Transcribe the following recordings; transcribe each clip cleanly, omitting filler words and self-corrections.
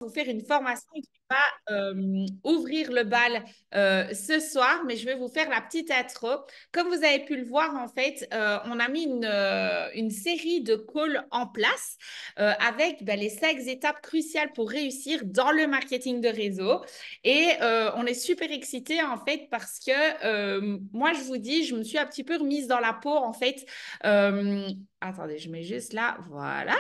vous faire une formation qui va ouvrir le bal ce soir, mais je vais vous faire la petite intro. Comme vous avez pu le voir, en fait, on a mis une série de calls en place avec les 5 étapes cruciales pour réussir dans le marketing de réseau. Et on est super excités, en fait, parce que moi, je vous dis, je me suis un petit peu remise dans la peau, en fait. Attendez, je mets juste là, voilà.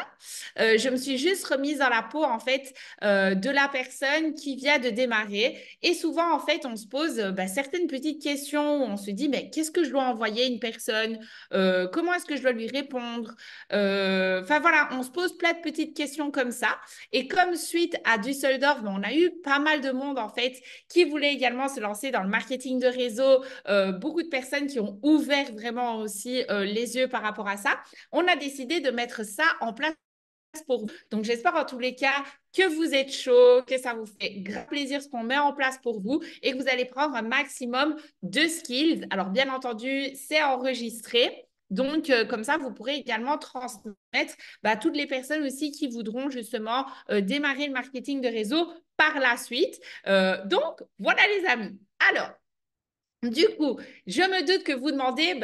Je me suis juste remise dans la peau, en fait, de la personne qui vient de démarrer. Et souvent, en fait, on se pose certaines petites questions. On se dit, mais qu'est-ce que je dois envoyer à une personne? Comment est-ce que je dois lui répondre? Enfin, voilà, on se pose plein de petites questions comme ça. Et comme suite à Düsseldorf, on a eu pas mal de monde, en fait, qui voulait également se lancer dans le marketing de réseau. Beaucoup de personnes qui ont ouvert vraiment aussi les yeux par rapport à ça. On a décidé de mettre ça en place pour vous. Donc, j'espère en tous les cas que vous êtes chaud, que ça vous fait grand plaisir ce qu'on met en place pour vous et que vous allez prendre un maximum de skills. Alors, bien entendu, c'est enregistré. Donc, comme ça, vous pourrez également transmettre à toutes les personnes aussi qui voudront justement démarrer le marketing de réseau par la suite. Donc, voilà les amis. Alors, du coup, je me doute que vous demandez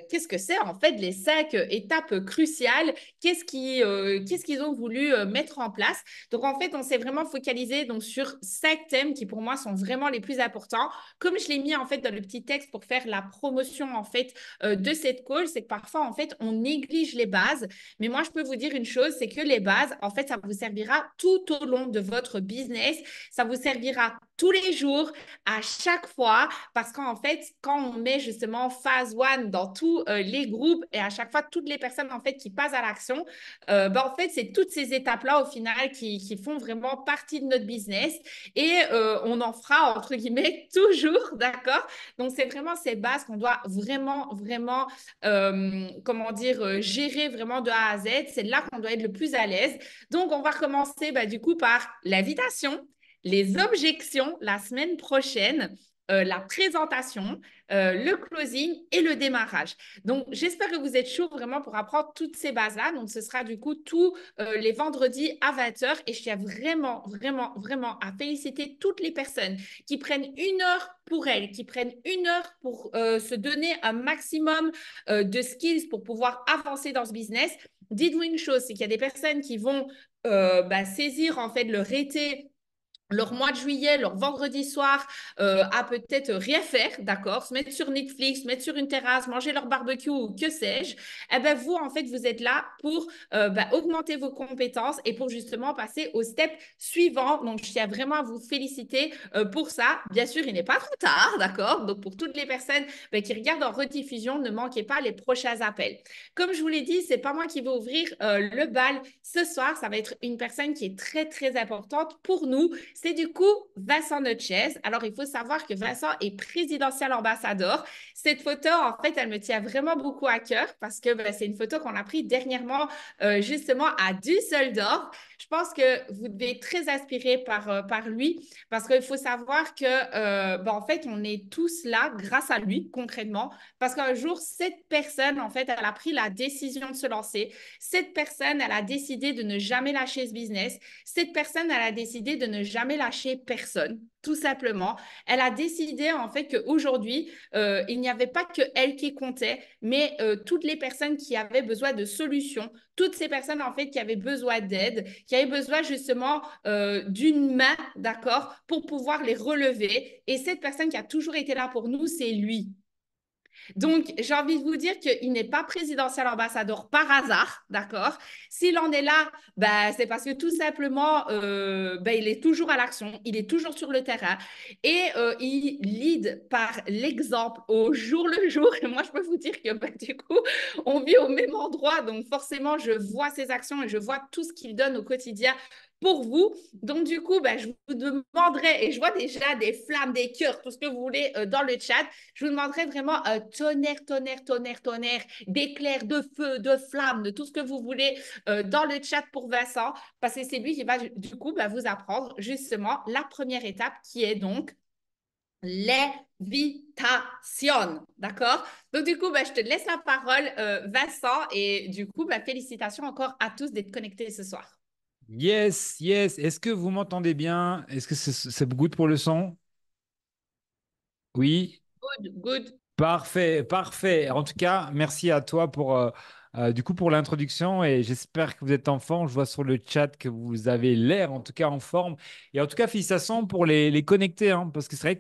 qu'est-ce que c'est en fait les 5 étapes cruciales, qu'est-ce qu'ils ont voulu mettre en place. Donc en fait, on s'est vraiment focalisé donc sur 5 thèmes qui pour moi sont vraiment les plus importants. Comme je l'ai mis en fait dans le petit texte pour faire la promotion en fait de cette call, c'est que parfois en fait on néglige les bases. Mais moi je peux vous dire une chose, c'est que les bases en fait ça vous servira tout au long de votre business, ça vous servira tous les jours, à chaque fois, parce qu'en fait, quand on met justement phase one dans tous les groupes et à chaque fois, toutes les personnes en fait qui passent à l'action, en fait, c'est toutes ces étapes-là au final qui font vraiment partie de notre business et on en fera entre guillemets toujours, d'accord? Donc, c'est vraiment ces bases qu'on doit vraiment, vraiment, comment dire, gérer vraiment de A à Z. C'est là qu'on doit être le plus à l'aise. Donc, on va commencer du coup par l'invitation, les objections la semaine prochaine, la présentation, le closing et le démarrage. Donc, j'espère que vous êtes chaud vraiment pour apprendre toutes ces bases-là. Donc, ce sera du coup tous les vendredis à 20h et je tiens vraiment, vraiment, vraiment à féliciter toutes les personnes qui prennent 1 heure pour elles, qui prennent 1 heure pour se donner un maximum de skills pour pouvoir avancer dans ce business. Dites-vous une chose, c'est qu'il y a des personnes qui vont saisir en fait leur été, leur mois de juillet, leur vendredi soir, à peut-être rien faire, d'accord, se mettre sur Netflix, se mettre sur une terrasse, manger leur barbecue ou que sais-je, eh ben vous, en fait, vous êtes là pour augmenter vos compétences et pour justement passer au step suivant. Donc, je tiens vraiment à vous féliciter pour ça. Bien sûr, il n'est pas trop tard, d'accord? Donc, pour toutes les personnes qui regardent en rediffusion, ne manquez pas les prochains appels. Comme je vous l'ai dit, c'est pas moi qui vais ouvrir le bal ce soir. Ça va être une personne qui est très, très importante pour nous. C'est du coup Vincent Notchez. Alors, il faut savoir que Vincent est présidentiel ambassadeur. Cette photo, en fait, elle me tient vraiment beaucoup à cœur parce que c'est une photo qu'on a prise dernièrement justement à Düsseldorf. Je pense que vous devez être très inspiré par lui parce qu'il faut savoir que, en fait, on est tous là grâce à lui, concrètement, parce qu'un jour, cette personne, en fait, elle a pris la décision de se lancer. Cette personne, elle a décidé de ne jamais lâcher ce business. Cette personne, elle a décidé de ne jamais lâcher personne, tout simplement. Elle a décidé en fait qu'aujourd'hui, il n'y avait pas que elle qui comptait, mais toutes les personnes qui avaient besoin de solutions, toutes ces personnes en fait qui avaient besoin d'aide, qui avaient besoin justement d'une main, d'accord, pour pouvoir les relever. Et cette personne qui a toujours été là pour nous, c'est lui. Donc, j'ai envie de vous dire qu'il n'est pas présidentiel ambassadeur par hasard, d'accord? S'il en est là, c'est parce que tout simplement, il est toujours à l'action, il est toujours sur le terrain et il lead par l'exemple au jour le jour. Et moi, je peux vous dire que du coup, on vit au même endroit. Donc, forcément, je vois ses actions et je vois tout ce qu'il donne au quotidien pour vous. Donc, du coup, je vous demanderai, et je vois déjà des flammes, des cœurs, tout ce que vous voulez dans le chat. Je vous demanderai vraiment tonnerre, tonnerre, tonnerre, tonnerre, d'éclairs, de feu, de flammes, de tout ce que vous voulez dans le chat pour Vincent, parce que c'est lui qui va du coup vous apprendre justement la première étape qui est donc l'invitation. D'accord? Donc, du coup, je te laisse la parole, Vincent, et du coup, félicitations encore à tous d'être connectés ce soir. Yes, yes. Est-ce que vous m'entendez bien? Est-ce que c'est good pour le son? Oui. Good, good. Parfait, parfait. En tout cas, merci à toi pour, du coup, pour l'introduction et j'espère que vous êtes en forme. Je vois sur le chat que vous avez l'air, en tout cas, en forme. Et en tout cas, félicitations pour les connectés, hein, parce que c'est vrai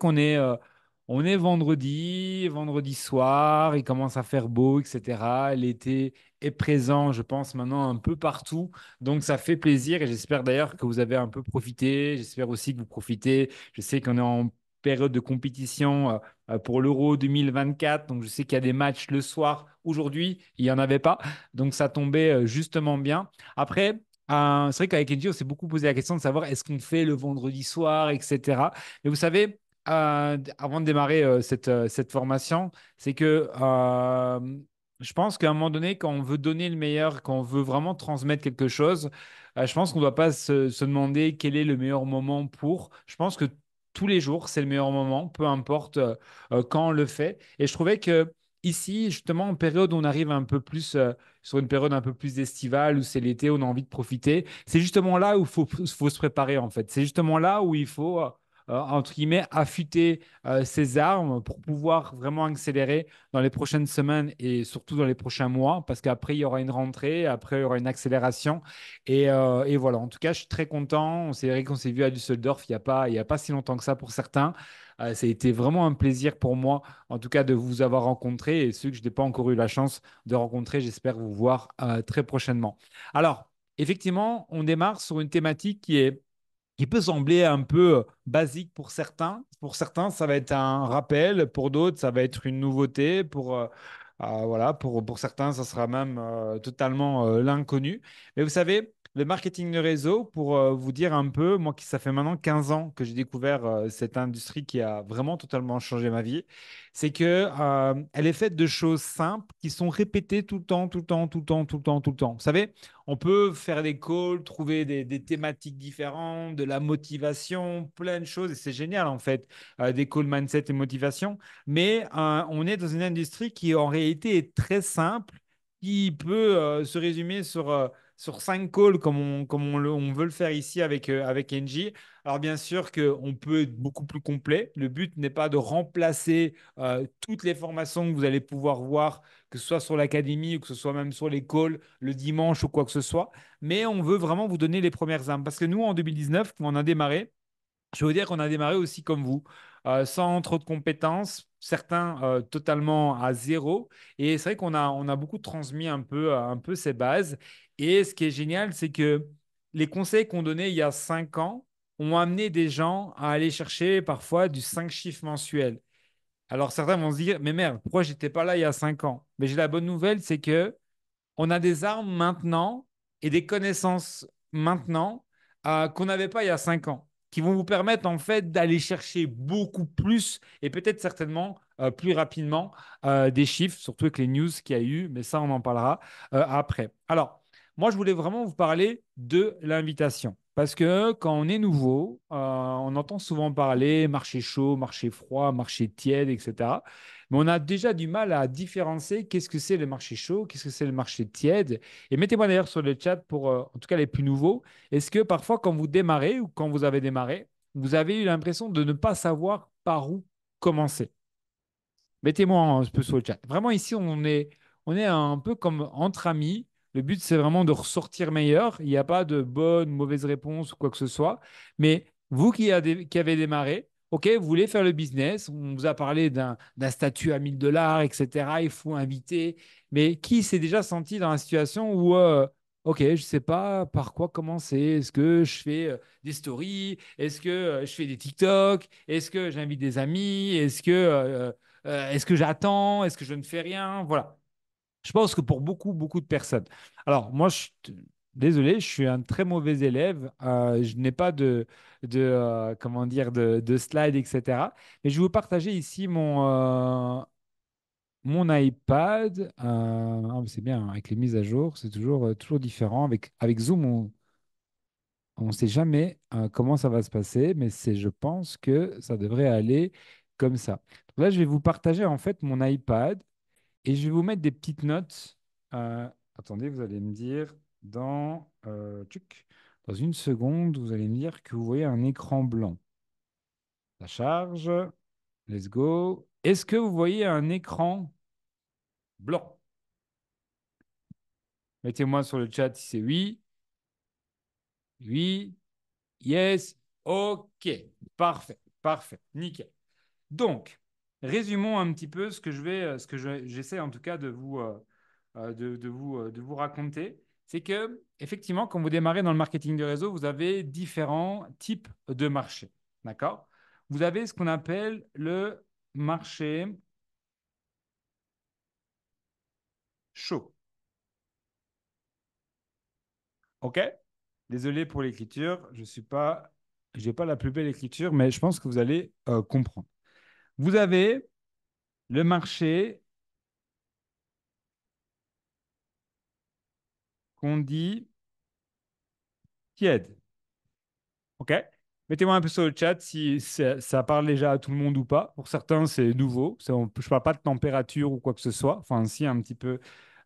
on est vendredi, vendredi soir, il commence à faire beau, etc. L'été est présent, je pense, maintenant un peu partout. Donc, ça fait plaisir et j'espère d'ailleurs que vous avez un peu profité. J'espère aussi que vous profitez. Je sais qu'on est en période de compétition. Pour l'Euro 2024. Donc, je sais qu'il y a des matchs le soir. Aujourd'hui, il n'y en avait pas. Donc, ça tombait justement bien. Après, c'est vrai qu'avec Engie, on s'est beaucoup posé la question de savoir est-ce qu'on fait le vendredi soir, etc. Mais vous savez, avant de démarrer cette formation, c'est que je pense qu'à un moment donné, quand on veut donner le meilleur, quand on veut vraiment transmettre quelque chose, je pense qu'on ne doit pas se demander quel est le meilleur moment pour. Je pense que tous les jours, c'est le meilleur moment, peu importe quand on le fait. Et je trouvais que ici, justement, en période où on arrive un peu plus sur une période un peu plus estivale, où c'est l'été, où on a envie de profiter, c'est justement là où faut se préparer, en fait. C'est justement là où il faut, entre guillemets, affûter ses armes pour pouvoir vraiment accélérer dans les prochaines semaines et surtout dans les prochains mois, parce qu'après, il y aura une rentrée, après, il y aura une accélération. Et voilà, en tout cas, je suis très content. C'est vrai qu'on s'est vu à Düsseldorf il y a pas si longtemps que ça pour certains. Ça a été vraiment un plaisir pour moi, en tout cas, de vous avoir rencontré et ceux que je n'ai pas encore eu la chance de rencontrer, j'espère vous voir très prochainement. Alors, effectivement, on démarre sur une thématique qui peut sembler un peu basique pour certains. Pour certains, ça va être un rappel. Pour d'autres, ça va être une nouveauté. Voilà, pour certains, ça sera même totalement l'inconnu. Mais vous savez, le marketing de réseau, pour vous dire un peu, moi, ça fait maintenant 15 ans que j'ai découvert cette industrie qui a vraiment totalement changé ma vie, c'est que elle est faite de choses simples qui sont répétées tout le temps, tout le temps, tout le temps, tout le temps, tout le temps. Vous savez, on peut faire des calls, trouver des thématiques différentes, de la motivation, plein de choses. Et c'est génial, en fait, des calls mindset et motivation. Mais on est dans une industrie qui, en réalité, est très simple, qui peut se résumer sur 5 calls, on veut le faire ici avec Engie. Alors, bien sûr qu'on peut être beaucoup plus complet. Le but n'est pas de remplacer toutes les formations que vous allez pouvoir voir, que ce soit sur l'académie ou que ce soit même sur les calls le dimanche ou quoi que ce soit. Mais on veut vraiment vous donner les premières armes. Parce que nous, en 2019, quand on a démarré, je veux dire qu'on a démarré aussi comme vous, sans trop de compétences, certains totalement à zéro. Et c'est vrai on a beaucoup transmis un peu ces bases. Et ce qui est génial, c'est que les conseils qu'on donnait il y a 5 ans ont amené des gens à aller chercher parfois du 5 chiffres mensuels. Alors certains vont se dire, mais merde, pourquoi j'étais pas là il y a 5 ans? Mais j'ai la bonne nouvelle, c'est que on a des armes maintenant et des connaissances maintenant qu'on n'avait pas il y a 5 ans, qui vont vous permettre en fait d'aller chercher beaucoup plus et peut-être certainement plus rapidement des chiffres, surtout avec les news qu'il y a eu, mais ça on en parlera après. Alors, moi je voulais vraiment vous parler de l'invitation. Parce que quand on est nouveau, on entend souvent parler marché chaud, marché froid, marché tiède, etc. Mais on a déjà du mal à différencier qu'est-ce que c'est le marché chaud, qu'est-ce que c'est le marché tiède. Et mettez-moi d'ailleurs sur le chat pour, en tout cas, les plus nouveaux. Est-ce que parfois, quand vous démarrez ou quand vous avez démarré, vous avez eu l'impression de ne pas savoir par où commencer? Mettez-moi un peu sur le chat. Vraiment, ici, on est un peu comme entre amis. Le but, c'est vraiment de ressortir meilleur. Il n'y a pas de bonne, mauvaise réponse ou quoi que ce soit. Mais vous qui avez démarré, OK, vous voulez faire le business. On vous a parlé d'un statut à 1000 $, etc. Il faut inviter. Mais qui s'est déjà senti dans la situation où, OK, je ne sais pas par quoi commencer. Est-ce que je fais des stories? Est-ce que je fais des TikTok? Est-ce que j'invite des amis? Est-ce que j'attends? Est-ce que je ne fais rien? Voilà. Je pense que pour beaucoup, beaucoup de personnes. Alors, moi, désolé, je suis un très mauvais élève. Je n'ai pas comment dire, de slide, etc. Mais je vais vous partager ici mon iPad. C'est bien, hein, avec les mises à jour, c'est toujours différent. Avec Zoom, on ne sait jamais comment ça va se passer, mais je pense que ça devrait aller comme ça. Donc là, je vais vous partager en fait mon iPad. Et je vais vous mettre des petites notes. Attendez, vous allez me dire dans, Dans une seconde, vous allez me dire que vous voyez un écran blanc. Ça charge. Let's go. Est-ce que vous voyez un écran blanc? Mettez-moi sur le chat si c'est oui. Oui. Yes. OK. Parfait. Parfait. Nickel. Donc, résumons un petit peu j'essaie en tout cas de vous raconter. C'est que, effectivement, quand vous démarrez dans le marketing de réseau, vous avez différents types de marchés. D'accord? Vous avez ce qu'on appelle le marché chaud. OK? Désolé pour l'écriture. J'ai pas la plus belle écriture, mais je pense que vous allez comprendre. Vous avez le marché qu'on dit tiède. OK? Mettez-moi un peu sur le chat si ça parle déjà à tout le monde ou pas. Pour certains, c'est nouveau. Je ne parle pas de température ou quoi que ce soit. Enfin, si, un petit peu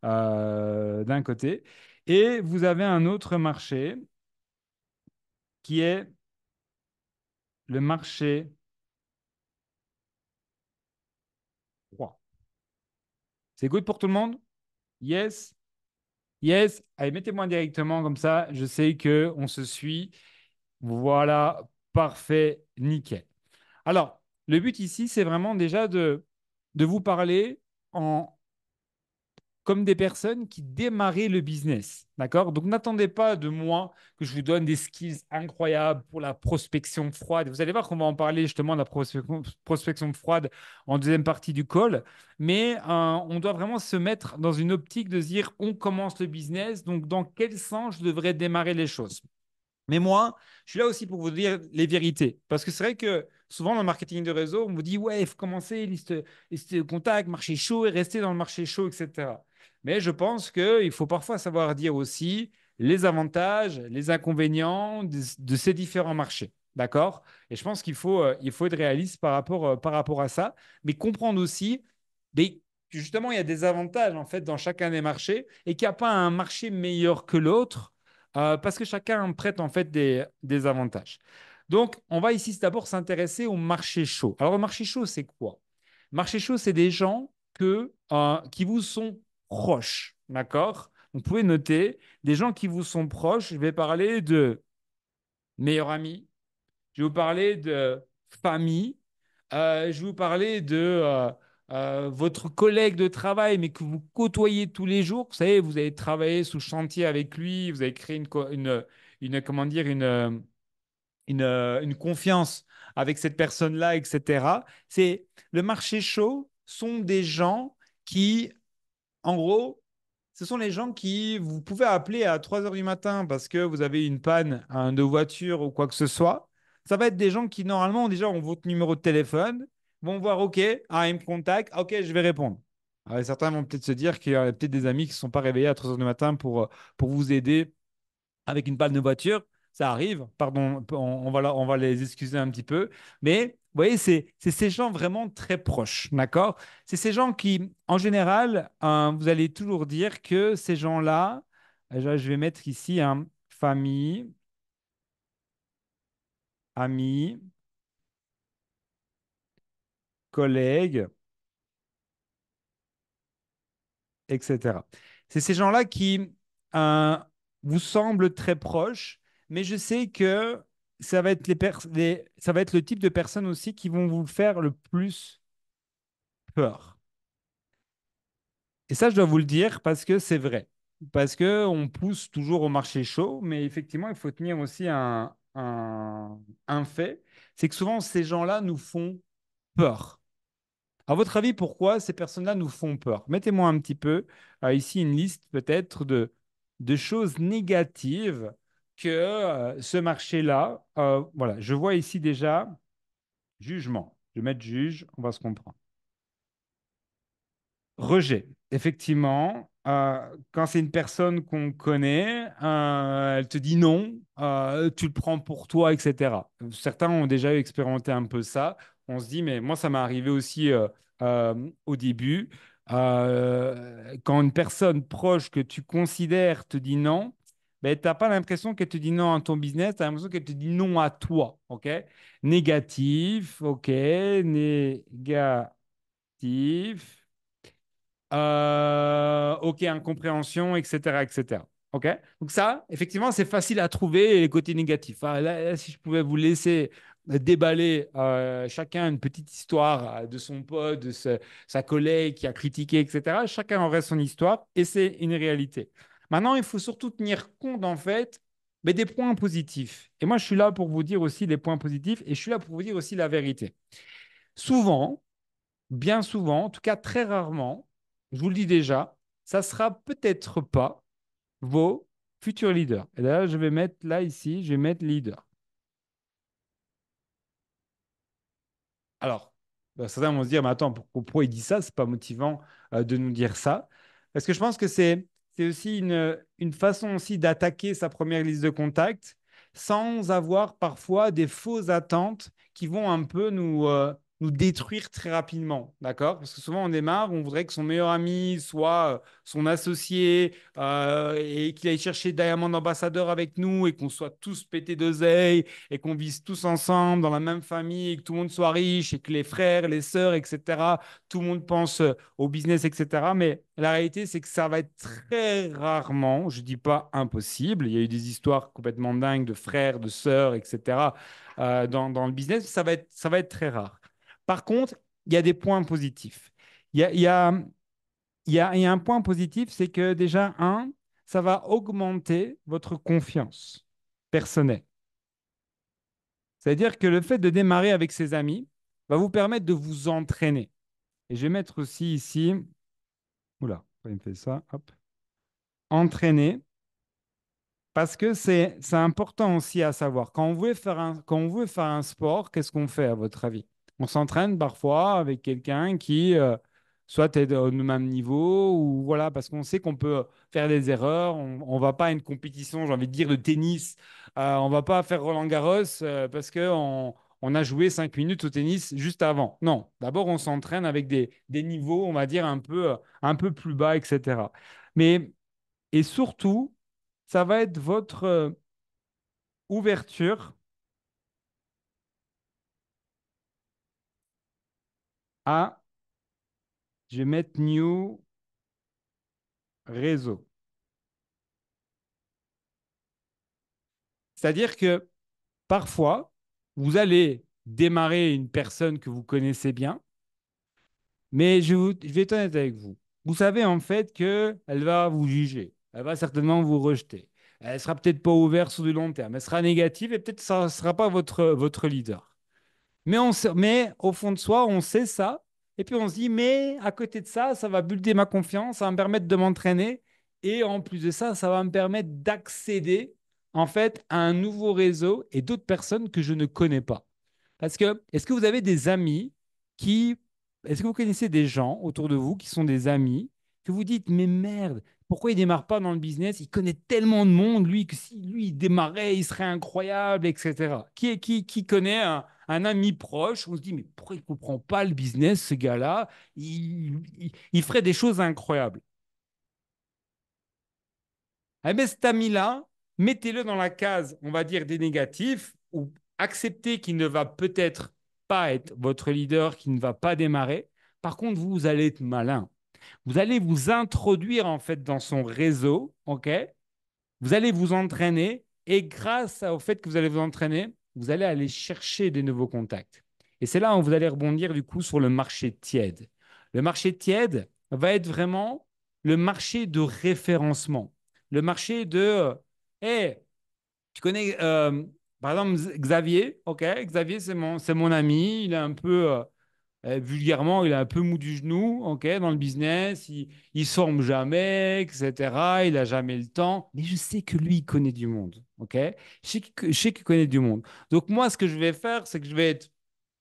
d'un côté. Et vous avez un autre marché qui est le marché froid. C'est good pour tout le monde? Yes? Yes? Allez, mettez-moi directement comme ça. Je sais qu'on se suit. Voilà, parfait, nickel. Alors, le but ici, c'est vraiment déjà de vous parler en, comme des personnes qui démarraient le business. D'accord? Donc, n'attendez pas de moi que je vous donne des skills incroyables pour la prospection froide. Vous allez voir qu'on va en parler justement de la prospection froide en deuxième partie du call. Mais on doit vraiment se mettre dans une optique de se dire on commence le business. Donc, dans quel sens je devrais démarrer les choses? Mais moi, je suis là aussi pour vous dire les vérités. Parce que c'est vrai que souvent dans le marketing de réseau, on vous dit, ouais, il faut commencer, liste de contacts, marché chaud et rester dans le marché chaud, etc. Mais je pense qu'il faut parfois savoir dire aussi les avantages, les inconvénients de ces différents marchés. D'accord? Et je pense il faut être réaliste par rapport à ça, mais comprendre aussi que justement, il y a des avantages en fait dans chacun des marchés et qu'il n'y a pas un marché meilleur que l'autre parce que chacun prête en fait des avantages. Donc, on va ici d'abord s'intéresser au marché chaud. Alors, le marché chaud, c'est quoi? Marché chaud, c'est des gens qui vous sont proches, d'accord? Vous pouvez noter des gens qui vous sont proches. Je vais parler de meilleurs amis, je vais vous parler de famille, je vais vous parler de votre collègue de travail, mais que vous côtoyez tous les jours. Vous savez, vous avez travaillé sous chantier avec lui, vous avez créé comment dire, une confiance avec cette personne-là, etc. C'est le marché chaud sont des gens qui, en gros, ce sont les gens qui vous pouvez appeler à 3 heures du matin parce que vous avez une panne de voiture ou quoi que ce soit. Ça va être des gens qui, normalement, déjà ont votre numéro de téléphone, vont voir, OK, il me contacte, OK, je vais répondre. Alors, certains vont peut-être se dire qu'il y a peut-être des amis qui ne sont pas réveillés à 3 heures du matin pour vous aider avec une panne de voiture, ça arrive, pardon, on va les excuser un petit peu, mais vous voyez, c'est ces gens vraiment très proches, d'accord? C'est ces gens qui, en général, vous allez toujours dire que ces gens-là, je vais mettre ici, famille, amis, collègues, etc. C'est ces gens-là qui euh, vous semblent très proches, mais je sais que ça va être ça va être le type de personnes aussi qui vont vous faire le plus peur. Et ça, je dois vous le dire parce que c'est vrai. Parce qu'on pousse toujours au marché chaud, mais effectivement, il faut tenir aussi un fait, c'est que souvent, ces gens-là nous font peur. À votre avis, pourquoi ces personnes-là nous font peur? Mettez-moi un petit peu ici une liste peut-être de choses négatives que ce marché-là, voilà, je vois ici déjà jugement. Je vais mettre juge, on va se comprendre. Rejet, effectivement. Quand c'est une personne qu'on connaît, elle te dit non, tu le prends pour toi, etc. Certains ont déjà expérimenté un peu ça. On se dit, mais moi, ça m'est arrivé aussi au début. Quand une personne proche que tu considères te dit non, ben, tu n'as pas l'impression qu'elle te dit non à ton business, tu as l'impression qu'elle te dit non à toi. OK? Négatif, OK, négatif. OK, incompréhension, etc., etc. OK? Donc ça, effectivement, c'est facile à trouver les côtés négatifs. Ah, là, si je pouvais vous laisser déballer chacun une petite histoire de son pote, sa collègue qui a critiqué, etc., chacun aurait son histoire et c'est une réalité. Maintenant, il faut surtout tenir compte, en fait, mais des points positifs. Et moi, je suis là pour vous dire aussi les points positifs et je suis là pour vous dire aussi la vérité. Souvent, bien souvent, en tout cas très rarement, je vous le dis déjà, ça sera peut-être pas vos futurs leaders. Et là, je vais mettre là ici, je vais mettre leader. Alors, certains vont se dire, mais attends, pourquoi il dit ça? C'est pas motivant de nous dire ça. Parce que je pense que c'est aussi une façon aussi d'attaquer sa première liste de contacts sans avoir parfois des fausses attentes qui vont un peu nous détruire très rapidement. D'accord? Parce que souvent, on démarre, on voudrait que son meilleur ami soit son associé et qu'il aille chercher Diamond Ambassadeur avec nous et qu'on soit tous pétés d'oseille et qu'on vise tous ensemble dans la même famille, et que tout le monde soit riche, et que les frères, les sœurs, etc., tout le monde pense au business, etc. Mais la réalité, c'est que ça va être très rarement, je ne dis pas impossible, il y a eu des histoires complètement dingues de frères, de sœurs, etc., dans le business, ça va être très rare. Par contre, il y a des points positifs. Il y a, il y a, il y a un point positif, c'est que déjà, ça va augmenter votre confiance personnelle. C'est-à-dire que le fait de démarrer avec ses amis va vous permettre de vous entraîner. Et je vais mettre aussi ici, oula, il me fait ça, hop, entraîner, parce que c'est important aussi à savoir. Quand on veut faire un sport, qu'est-ce qu'on fait à votre avis? On s'entraîne parfois avec quelqu'un qui soit est au même niveau ou voilà, parce qu'on sait qu'on peut faire des erreurs. On va pas à une compétition, j'ai envie de dire, de tennis. On va pas faire Roland-Garros parce on a joué 5 minutes au tennis juste avant. Non, d'abord on s'entraîne avec des niveaux, on va dire, un peu plus bas, etc. Mais, et surtout, ça va être votre ouverture à, je vais mettre new réseau. C'est-à-dire que parfois, vous allez démarrer une personne que vous connaissez bien, mais je vais être honnête avec vous. Vous savez en fait qu'elle va vous juger. Elle va certainement vous rejeter. Elle sera peut-être pas ouverte sur du long terme. Elle sera négative et peut-être ça ne sera pas votre leader. Mais au fond de soi, on sait ça. Et puis on se dit, mais à côté de ça, ça va builder ma confiance, ça va me permettre de m'entraîner. Et en plus de ça, ça va me permettre d'accéder en fait à un nouveau réseau et d'autres personnes que je ne connais pas. Parce que, est-ce que vous avez des amis qui, est-ce que vous connaissez des gens autour de vous qui sont des amis que vous dites, mais merde, pourquoi il démarre pas dans le business? Il connaît tellement de monde, lui, que si lui il démarrait, il serait incroyable, etc. Qui connaît un ami proche? On se dit, mais pourquoi il ne comprend pas le business, ce gars-là? Il ferait des choses incroyables. Eh bien, cet ami-là, mettez-le dans la case, on va dire, des négatifs, ou acceptez qu'il ne va peut-être pas être votre leader, qu'il ne va pas démarrer. Par contre, vous allez être malin. Vous allez vous introduire en fait dans son réseau, ok? Vous allez vous entraîner et grâce au fait que vous allez vous entraîner, vous allez aller chercher des nouveaux contacts. Et c'est là où vous allez rebondir du coup sur le marché tiède. Le marché tiède va être vraiment le marché de référencement, le marché de, hey, tu connais par exemple Xavier, ok? Xavier c'est mon ami, il est un peu vulgairement, il est un peu mou du genou, ok, dans le business, il se forme jamais, etc. Il a jamais le temps. Mais je sais que lui, il connaît du monde, ok? Je sais qu'il connaît du monde. Donc moi, ce que je vais faire, c'est que je vais être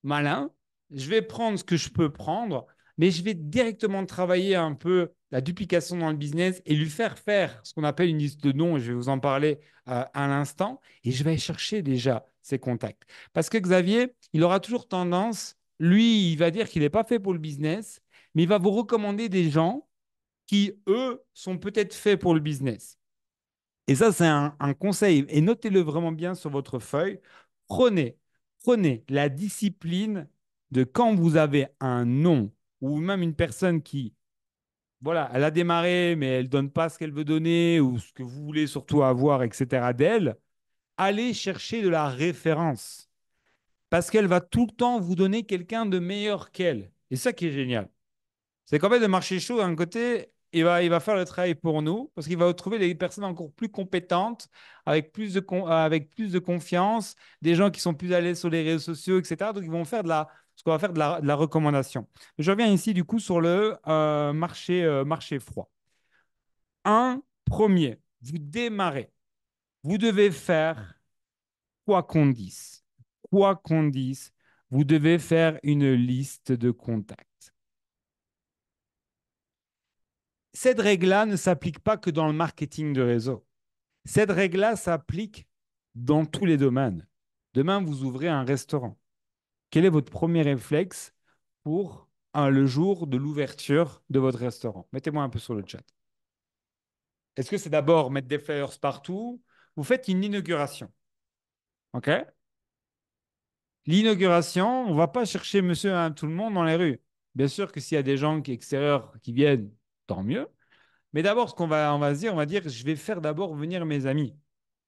malin. Je vais prendre ce que je peux prendre, mais je vais directement travailler un peu la duplication dans le business et lui faire ce qu'on appelle une liste de noms. Et je vais vous en parler à l'instant. Et je vais chercher déjà ses contacts. Parce que Xavier, il aura toujours tendance, lui, il va dire qu'il n'est pas fait pour le business, mais il va vous recommander des gens qui, eux, sont peut-être faits pour le business. Et ça, c'est un conseil. Et notez-le vraiment bien sur votre feuille. Prenez, prenez la discipline de quand vous avez un nom ou même une personne qui, voilà, elle a démarré, mais elle ne donne pas ce qu'elle veut donner ou ce que vous voulez surtout avoir, etc. d'elle, allez chercher de la référence parce qu'elle va tout le temps vous donner quelqu'un de meilleur qu'elle. Et ça qui est génial. C'est qu'en fait, le marché chaud, d'un côté, il va faire le travail pour nous parce qu'il va trouver des personnes encore plus compétentes, avec plus de confiance, des gens qui sont plus à l'aise sur les réseaux sociaux, etc. Donc, ils vont faire ce qu'on va faire de la recommandation. Je reviens ici, du coup, sur le marché froid. Un premier, vous démarrez. Vous devez faire quoi qu'on dise. Quoi qu'on dise, vous devez faire une liste de contacts. Cette règle-là ne s'applique pas que dans le marketing de réseau. Cette règle-là s'applique dans tous les domaines. Demain, vous ouvrez un restaurant. Quel est votre premier réflexe pour le jour de l'ouverture de votre restaurant? Mettez-moi un peu sur le chat. Est-ce que c'est d'abord mettre des flyers partout? Vous faites une inauguration. OK? L'inauguration, on ne va pas chercher monsieur à tout le monde dans les rues. Bien sûr que s'il y a des gens extérieurs qui viennent, tant mieux. Mais d'abord, on va se dire, on va dire, je vais faire d'abord venir mes amis.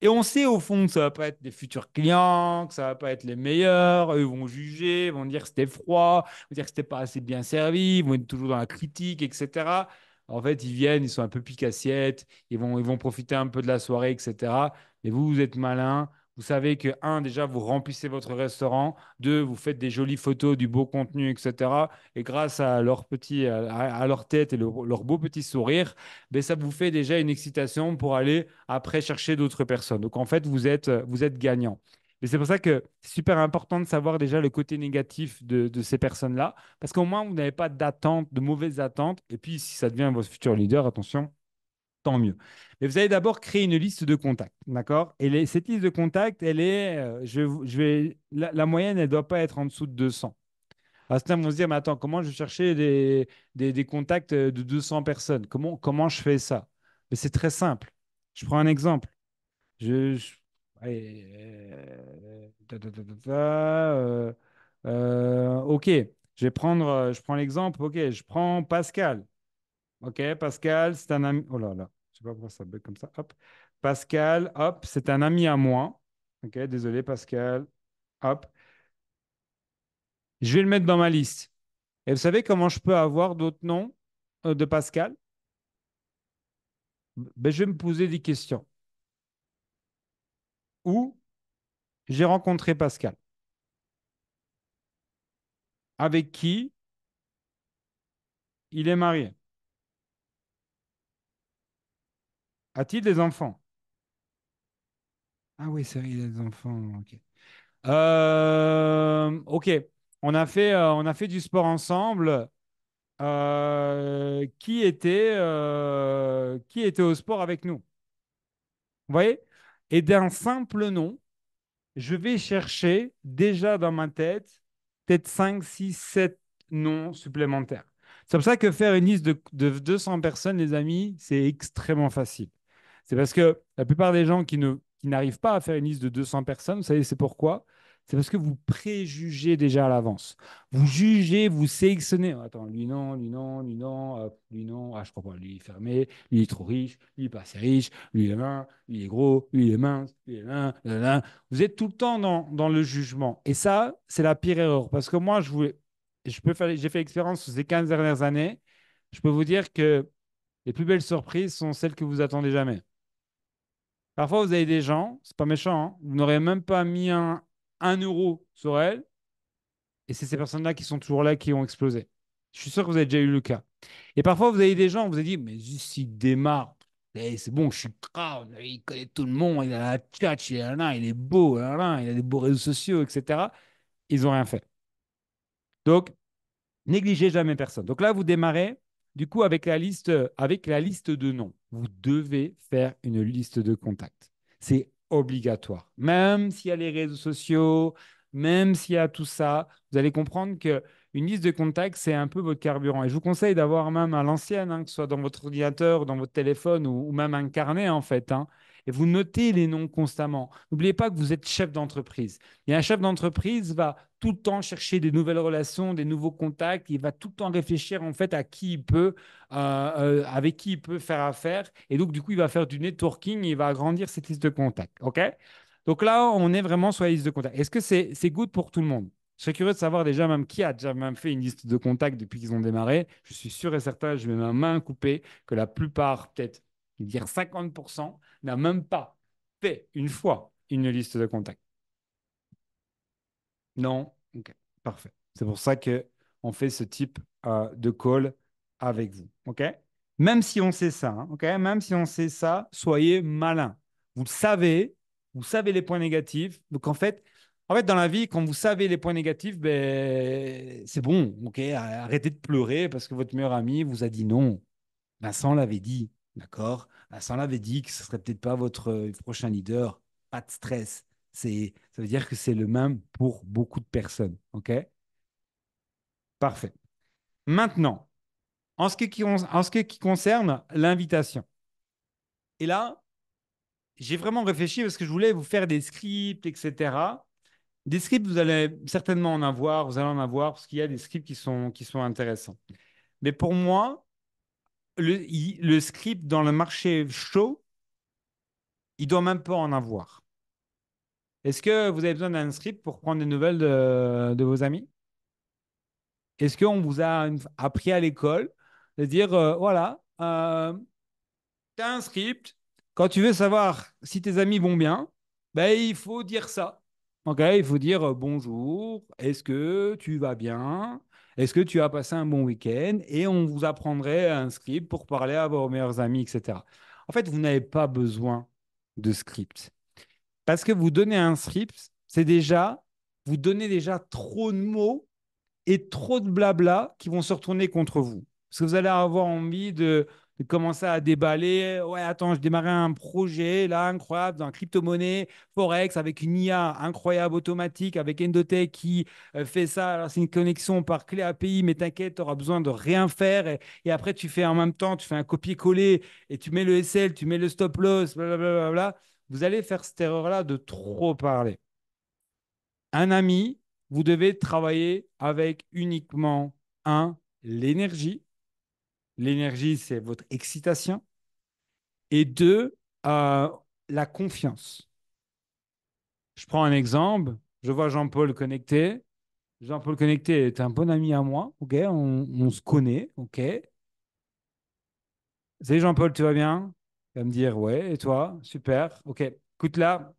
Et on sait au fond que ça va pas être des futurs clients, que ça va pas être les meilleurs. Eux vont juger, vont dire que c'était froid, vont dire que c'était pas assez bien servi, ils vont être toujours dans la critique, etc. En fait, ils viennent, ils sont un peu pique-assiette, ils vont profiter un peu de la soirée, etc. Mais vous, vous êtes malin. Vous savez que, un, déjà, vous remplissez votre restaurant. Deux, vous faites des jolies photos, du beau contenu, etc. Et grâce à à leur tête et leur beau petit sourire, ben, ça vous fait déjà une excitation pour aller après chercher d'autres personnes. Donc en fait, vous êtes gagnant. Et c'est pour ça que c'est super important de savoir déjà le côté négatif de ces personnes-là, parce qu'au moins, vous n'avez pas d'attente, de mauvaises attentes. Et puis, si ça devient votre futur leader, attention, tant mieux. Mais vous allez d'abord créer une liste de contacts, d'accord? Et cette liste de contacts, elle est, la moyenne, elle ne doit pas être en dessous de 200. Alors, certains vont se dire, mais attends, comment je vais chercher des contacts de 200 personnes? Comment je fais ça? Mais c'est très simple. Je prends un exemple. Allez, ok, je prends l'exemple. Ok, je prends Pascal. Ok, Pascal, c'est un ami. Oh là là, je sais pas pourquoi ça bug comme ça. Hop. Pascal, hop, c'est un ami à moi. Ok, désolé, Pascal. Hop. Je vais le mettre dans ma liste. Et vous savez comment je peux avoir d'autres noms de Pascal? Ben, je vais me poser des questions. Où j'ai rencontré Pascal? Avec qui il est marié? A-t-il des enfants? Ah oui, c'est vrai, il a des enfants. Ok. Ok. On a fait du sport ensemble. Qui était au sport avec nous? Vous voyez? Et d'un simple nom, je vais chercher déjà dans ma tête peut-être 5, 6, 7 noms supplémentaires. C'est pour ça que faire une liste de 200 personnes, les amis, c'est extrêmement facile. C'est parce que la plupart des gens qui n'arrivent pas à faire une liste de 200 personnes, vous savez, c'est pourquoi? C'est parce que vous préjugez déjà à l'avance. Vous jugez, vous sélectionnez. Oh, attends, lui non, lui non, lui non, hop, lui non. Ah, je crois pas, lui il est fermé, lui il est trop riche, lui il est pas assez riche, lui il est mince, lui il est gros, lui il est mince, lui il est là, là, là. Vous êtes tout le temps dans le jugement. Et ça, c'est la pire erreur. Parce que moi, j'ai fait l'expérience ces 15 dernières années. Je peux vous dire que les plus belles surprises sont celles que vous attendez jamais. Parfois, vous avez des gens, c'est pas méchant, hein, vous n'aurez même pas mis un euro sur elles, et c'est ces personnes-là qui sont toujours là qui ont explosé. Je suis sûr que vous avez déjà eu le cas. Et parfois, vous avez des gens, vous avez dit, mais juste il démarre, c'est bon, je suis crowd, il connaît tout le monde, il a la tchatch, il est beau, il a des beaux réseaux sociaux, etc. Ils n'ont rien fait. Donc, négligez jamais personne. Donc là, vous démarrez, du coup, avec la liste de noms. Vous devez faire une liste de contacts. C'est obligatoire. Même s'il y a les réseaux sociaux, même s'il y a tout ça, vous allez comprendre que une liste de contacts, c'est un peu votre carburant. Et je vous conseille d'avoir même à l'ancienne, hein, que ce soit dans votre ordinateur, dans votre téléphone ou même un carnet, en fait, hein. et vous notez les noms constamment. N'oubliez pas que vous êtes chef d'entreprise. Et un chef d'entreprise va tout le temps chercher des nouvelles relations, des nouveaux contacts. Il va tout le temps réfléchir en fait à qui il peut, avec qui il peut faire affaire. Et donc, du coup, il va faire du networking et il va agrandir cette liste de contacts. OK? Donc là, on est vraiment sur la liste de contacts. Est-ce que c'est good pour tout le monde? Je serais curieux de savoir déjà même qui a déjà même fait une liste de contacts depuis qu'ils ont démarré. Je suis sûr et certain, je vais ma main couper que la plupart, peut-être dire 50%, n'a même pas fait une fois une liste de contacts. Non? Ok, parfait. C'est pour ça que on fait ce type de call avec vous. OK? Même si on sait ça, hein, OK? Même si on sait ça, soyez malin. Vous le savez, vous savez les points négatifs. Donc en fait, dans la vie, quand vous savez les points négatifs, ben, c'est bon. OK? Arrêtez de pleurer parce que votre meilleur ami vous a dit non. Vincent l'avait dit, d'accord? Vincent l'avait dit que ce serait peut-être pas votre prochain leader. Pas de stress. Ça veut dire que c'est le même pour beaucoup de personnes, ok? Parfait. Maintenant, en ce qui concerne l'invitation. Et là, j'ai vraiment réfléchi parce que je voulais vous faire des scripts, etc. Des scripts, vous allez certainement en avoir, vous allez en avoir parce qu'il y a des scripts qui sont intéressants. Mais pour moi, le script dans le marché chaud, il doit même pas en avoir. Est-ce que vous avez besoin d'un script pour prendre des nouvelles de vos amis? Est-ce qu'on vous a appris à l'école de dire, voilà, tu as un script, quand tu veux savoir si tes amis vont bien, ben, il faut dire ça. Ok, il faut dire bonjour, est-ce que tu vas bien? Est-ce que tu as passé un bon week-end? Et on vous apprendrait un script pour parler à vos meilleurs amis, etc. En fait, vous n'avez pas besoin de script. Parce que vous donnez un script, vous donnez déjà trop de mots et trop de blabla qui vont se retourner contre vous. Parce que vous allez avoir envie de commencer à déballer. Ouais, attends, je démarrais un projet là incroyable dans la crypto-monnaie, Forex, avec une IA incroyable automatique, avec Endotech qui fait ça. Alors, c'est une connexion par clé API, mais t'inquiète, tu auras besoin de rien faire. Et après, tu fais en même temps, tu fais un copier-coller et tu mets le SL, tu mets le stop loss, blablabla. Vous allez faire cette erreur-là de trop parler. Un ami, vous devez travailler avec uniquement un, l'énergie. L'énergie, c'est votre excitation. Et deux, euh, la confiance. Je prends un exemple. Je vois Jean-Paul connecté. Jean-Paul connecté est un bon ami à moi. OK, on se connaît. OK. Salut Jean-Paul, tu vas bien? Il va me dire, ouais, et toi? Super. OK. Écoute, là,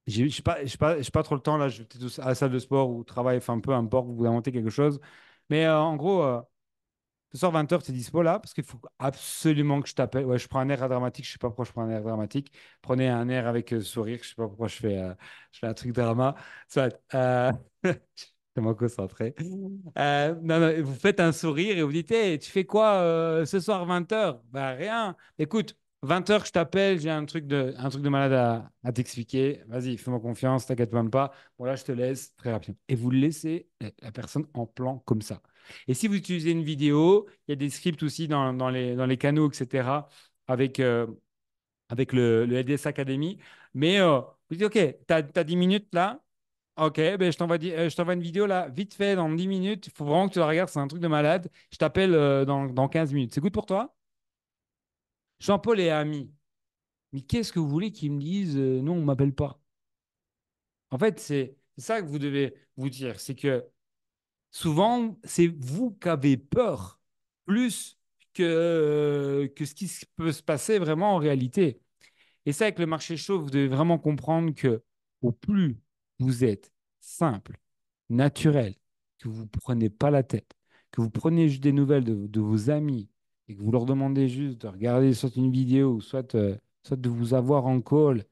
je n'ai pas trop le temps. Là, je vais peut-être à la salle de sport ou au travail, enfin, peu importe, vous inventez quelque chose. Mais en gros, ce soir 20h, tu es dispo là parce qu'il faut absolument que je t'appelle. Ouais, je prends un air dramatique. Je sais pas pourquoi je prends un air dramatique. Prenez un air avec sourire. Je sais pas pourquoi je fais un truc drama. Soit, c'est moi concentré. Non, non, vous faites un sourire et vous dites, hey, tu fais quoi ce soir 20h? Bah rien. Écoute, 20h, je t'appelle. J'ai un truc de malade à t'expliquer. Vas-y, fais-moi confiance. T'inquiète même pas. Bon là, je te laisse très rapidement. Et vous laissez la personne en plan comme ça. Et si vous utilisez une vidéo, il y a des scripts aussi dans les canaux, etc., avec le LDS Academy. Mais vous dites, OK, tu as 10 minutes là. OK, ben je t'envoie une vidéo là, vite fait, dans 10 minutes. Il faut vraiment que tu la regardes, c'est un truc de malade. Je t'appelle dans 15 minutes. C'est good pour toi? Jean-Paul est ami. Mais qu'est-ce que vous voulez qu'ils me disent non, on ne m'appelle pas? En fait, c'est ça que vous devez vous dire. C'est que souvent, c'est vous qui avez peur plus que ce qui peut se passer vraiment en réalité. Et ça, avec le marché chaud, vous devez vraiment comprendre que au plus vous êtes simple, naturel, que vous ne prenez pas la tête, que vous prenez juste des nouvelles de vos amis et que vous leur demandez juste de regarder soit une vidéo, soit de vous avoir en call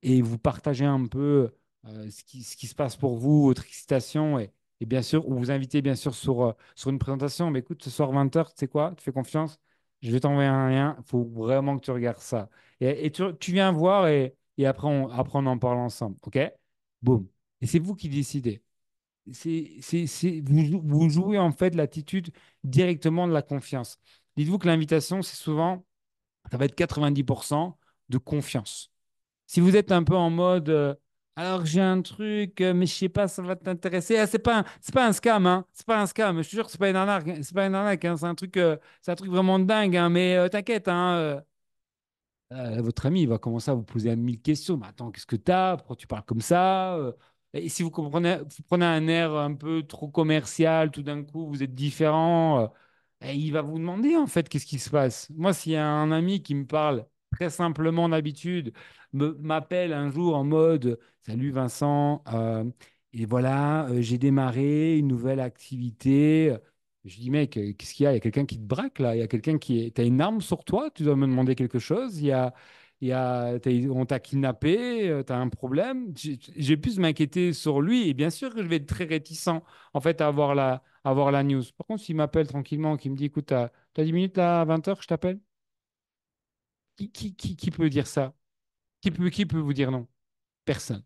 et vous partagez un peu ce qui se passe pour vous, votre excitation, et bien sûr, ou vous invitez bien sûr sur une présentation. Mais écoute, ce soir 20h, tu sais quoi, tu fais confiance, je vais t'envoyer un lien, il faut vraiment que tu regardes ça. Et tu viens voir et après on en parle ensemble, OK? Boum. Et c'est vous qui décidez. Vous jouez en fait l'attitude directement de la confiance. Dites-vous que l'invitation, ça va être 90% de confiance. Si vous êtes un peu en mode, alors j'ai un truc, mais je sais pas, ça va t'intéresser. Ah, c'est pas un scam, hein. C'est pas un scam. Je te jure que c'est pas une arnaque, c'est pas une arnaque, hein. C'est un truc vraiment dingue, hein. Mais t'inquiète, hein. Votre ami il va commencer à vous poser 1000 questions. Mais attends, qu'est-ce que t'as? Pourquoi tu parles comme ça? Et si vous prenez un air un peu trop commercial, tout d'un coup, vous êtes différent, et il va vous demander en fait qu'est-ce qui se passe. Moi, s'il y a un ami qui me parle très simplement d'habitude, m'appelle un jour en mode Salut Vincent, et voilà, j'ai démarré une nouvelle activité. Je dis, mec, qu'est-ce qu'il y a? Il y a quelqu'un qui te braque là? Il y a quelqu'un qui est. T'as une arme sur toi? Tu dois me demander quelque chose? On t'a kidnappé? T'as un problème? J'ai pu m'inquiéter sur lui et bien sûr que je vais être très réticent en fait à avoir la news. Par contre, s'il m'appelle tranquillement, qu'il me dit, écoute, t'as 10 minutes là, à 20 heures que je t'appelle? Qui peut dire ça? Qui peut vous dire non? Personne.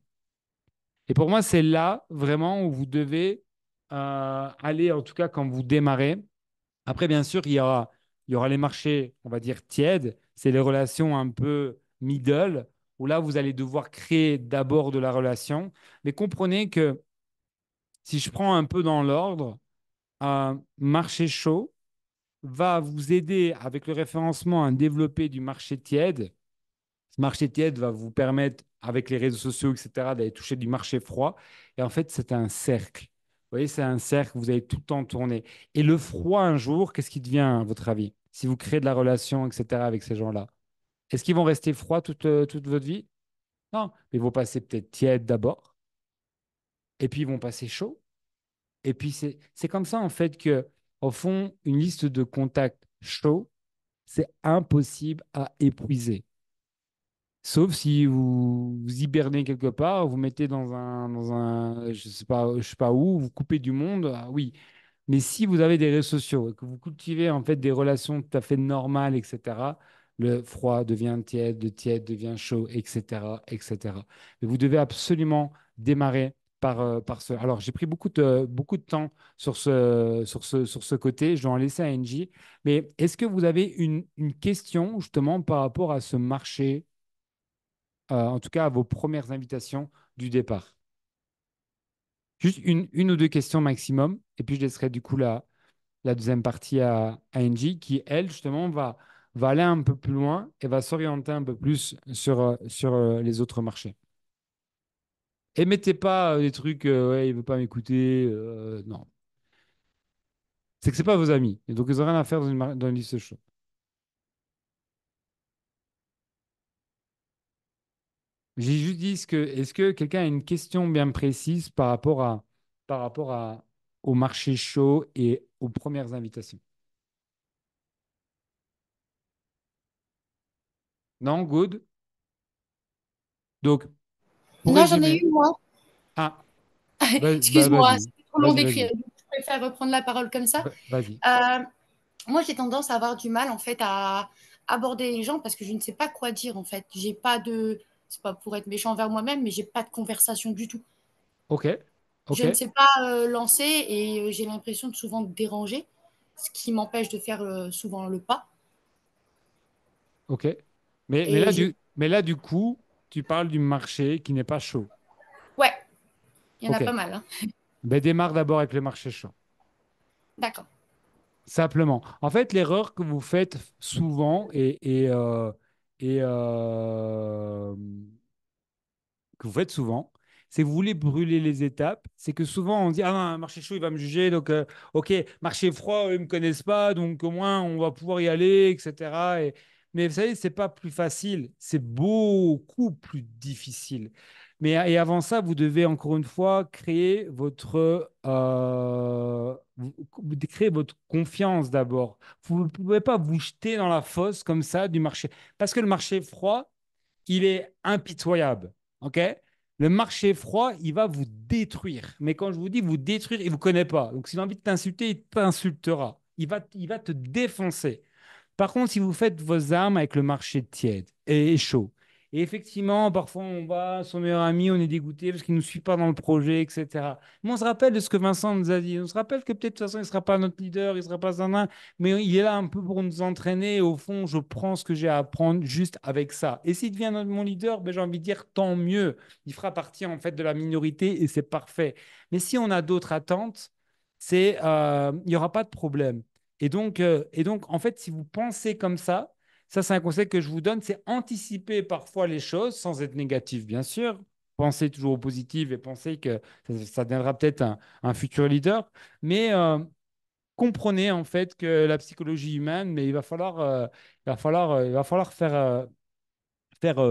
Et pour moi, c'est là vraiment où vous devez aller, en tout cas quand vous démarrez. Après, bien sûr, il y aura les marchés, on va dire, tièdes. C'est les relations un peu middle, où là, vous allez devoir créer d'abord de la relation. Mais comprenez que si je prends un peu dans l'ordre, un marché chaud va vous aider avec le référencement à développer du marché tiède. Ce marché tiède va vous permettre, avec les réseaux sociaux, etc., d'aller toucher du marché froid. Et en fait, c'est un cercle. Vous voyez, c'est un cercle, vous allez tout le temps tourner. Et le froid, un jour, qu'est-ce qui devient, à votre avis? Si vous créez de la relation, etc., avec ces gens-là, est-ce qu'ils vont rester froids toute votre vie? Non, mais ils vont passer peut-être tiède d'abord, et puis ils vont passer chaud. Et puis c'est comme ça, en fait, que, au fond, une liste de contacts chauds, c'est impossible à épuiser. Sauf si vous hibernez quelque part, vous mettez dans un, je sais pas où, vous coupez du monde, ah oui. Mais si vous avez des réseaux sociaux et que vous cultivez en fait des relations tout à fait normales, etc., le froid devient tiède, le tiède devient chaud, etc., etc. Mais vous devez absolument démarrer par ce. Alors, j'ai pris beaucoup de temps sur ce côté. Je dois en laisser à NJ. Mais est-ce que vous avez une question justement par rapport à ce marché? En tout cas à vos premières invitations du départ. Juste une ou deux questions maximum, et puis je laisserai du coup la deuxième partie à Angie, qui, elle, justement, va aller un peu plus loin et va s'orienter un peu plus sur les autres marchés. Et mettez pas des trucs, ouais, il veut pas m'écouter, non. C'est que c'est pas vos amis, et donc ils n'ont rien à faire dans une liste show. J'ai juste dit, est-ce que quelqu'un a une question bien précise par rapport au marché chaud et aux premières invitations? Non, good. Donc, pour Non, j'en ai résumer, une, moi. ah, Excuse-moi, vas-y, c'est trop long d'écrire. vas-y, Je préfère reprendre la parole comme ça. vas-y. Euh, Moi, j'ai tendance à avoir du mal, en fait, à aborder les gens parce que je ne sais pas quoi dire, en fait. J'ai pas de... C'est pas pour être méchant envers moi-même, mais j'ai pas de conversation du tout. Ok, ok, Je ne sais pas lancer et j'ai l'impression de souvent déranger, ce qui m'empêche de faire souvent le pas. ok. Et j'ai... Mais là, du coup, tu parles du marché qui n'est pas chaud. Ouais, il y en a Ok. pas mal, hein. Ben, démarre d'abord avec le marché chaud. D'accord. Simplement. En fait, l'erreur que vous faites souvent et, que vous faites souvent, c'est que vous voulez brûler les étapes. C'est que souvent on dit, ah non, un marché chaud, il va me juger. Donc, ok, marché froid, eux, ils ne me connaissent pas. Donc, au moins, on va pouvoir y aller, etc. Mais vous savez, c'est pas plus facile. C'est beaucoup plus difficile. Mais et avant ça, vous devez encore une fois créer votre confiance d'abord. Vous ne pouvez pas vous jeter dans la fosse comme ça du marché. Parce que le marché froid, il est impitoyable. OK? Le marché froid, il va vous détruire. Mais quand je vous dis vous détruire, il ne vous connaît pas. Donc, s'il a envie de t'insulter, il t'insultera. Il va te défoncer. Par contre, si vous faites vos armes avec le marché tiède et chaud, Et effectivement, parfois, on va, son meilleur ami, on est dégoûté parce qu'il ne nous suit pas dans le projet, etc. Mais on se rappelle de ce que Vincent nous a dit. On se rappelle que peut-être, de toute façon, il ne sera pas notre leader, il ne sera pas un, mais il est là un peu pour nous entraîner. Et au fond, je prends ce que j'ai à apprendre juste avec ça. Et s'il devient mon leader, ben, j'ai envie de dire tant mieux. Il fera partie, en fait, de la minorité et c'est parfait. Mais si on a d'autres attentes, il n'y aura pas de problème. Et donc, en fait, si vous pensez comme ça, c'est un conseil que je vous donne, c'est anticiper parfois les choses sans être négatif, bien sûr. Pensez toujours au positif et pensez que ça deviendra peut-être un futur leader. Mais comprenez en fait que la psychologie humaine, mais il va falloir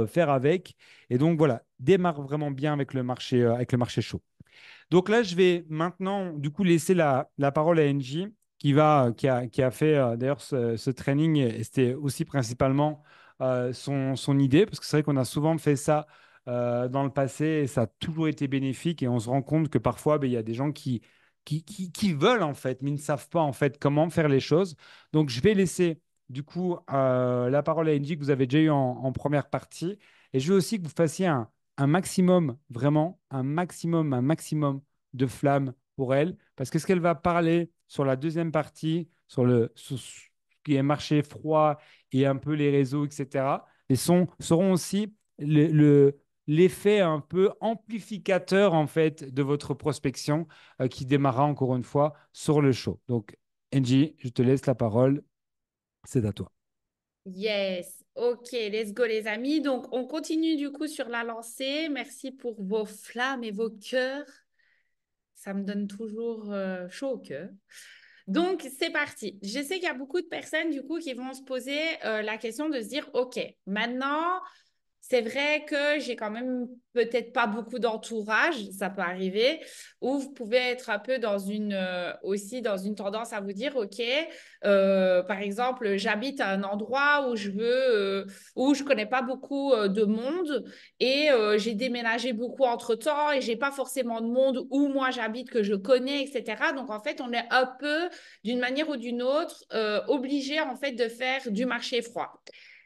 faire avec. Et donc voilà, démarre vraiment bien avec le marché chaud. Donc là, je vais maintenant, du coup, laisser la parole à Angie, qui a fait d'ailleurs ce training, et c'était aussi principalement son idée, parce que c'est vrai qu'on a souvent fait ça dans le passé, et ça a toujours été bénéfique, et on se rend compte que parfois, ben, il y a des gens qui veulent, en fait, mais ils ne savent pas, en fait, comment faire les choses. Donc, je vais laisser, du coup, la parole à Angie, que vous avez déjà eu en première partie, et je veux aussi que vous fassiez un maximum, vraiment, un maximum de flamme pour elle, parce que ce qu'elle va parler sur la deuxième partie, sur ce qui est marché froid et un peu les réseaux, etc., seront aussi l'effet un peu amplificateur, en fait, de votre prospection qui démarrera encore une fois sur le show. Donc, Angie, je te laisse la parole, c'est à toi. Yes, ok, let's go les amis. Donc, on continue du coup sur la lancée. Merci pour vos flammes et vos cœurs. Ça me donne toujours chaud au cœur. Donc, c'est parti. Je sais qu'il y a beaucoup de personnes du coup qui vont se poser la question de se dire, ok, maintenant, c'est vrai que j'ai quand même peut-être pas beaucoup d'entourage, ça peut arriver, ou vous pouvez être un peu aussi dans une tendance à vous dire, OK, par exemple, j'habite à un endroit où je connais pas beaucoup de monde et j'ai déménagé beaucoup entre-temps et j'ai pas forcément de monde où moi j'habite que je connais, etc. Donc, en fait, on est un peu, d'une manière ou d'une autre, obligé, en fait, de faire du marché froid.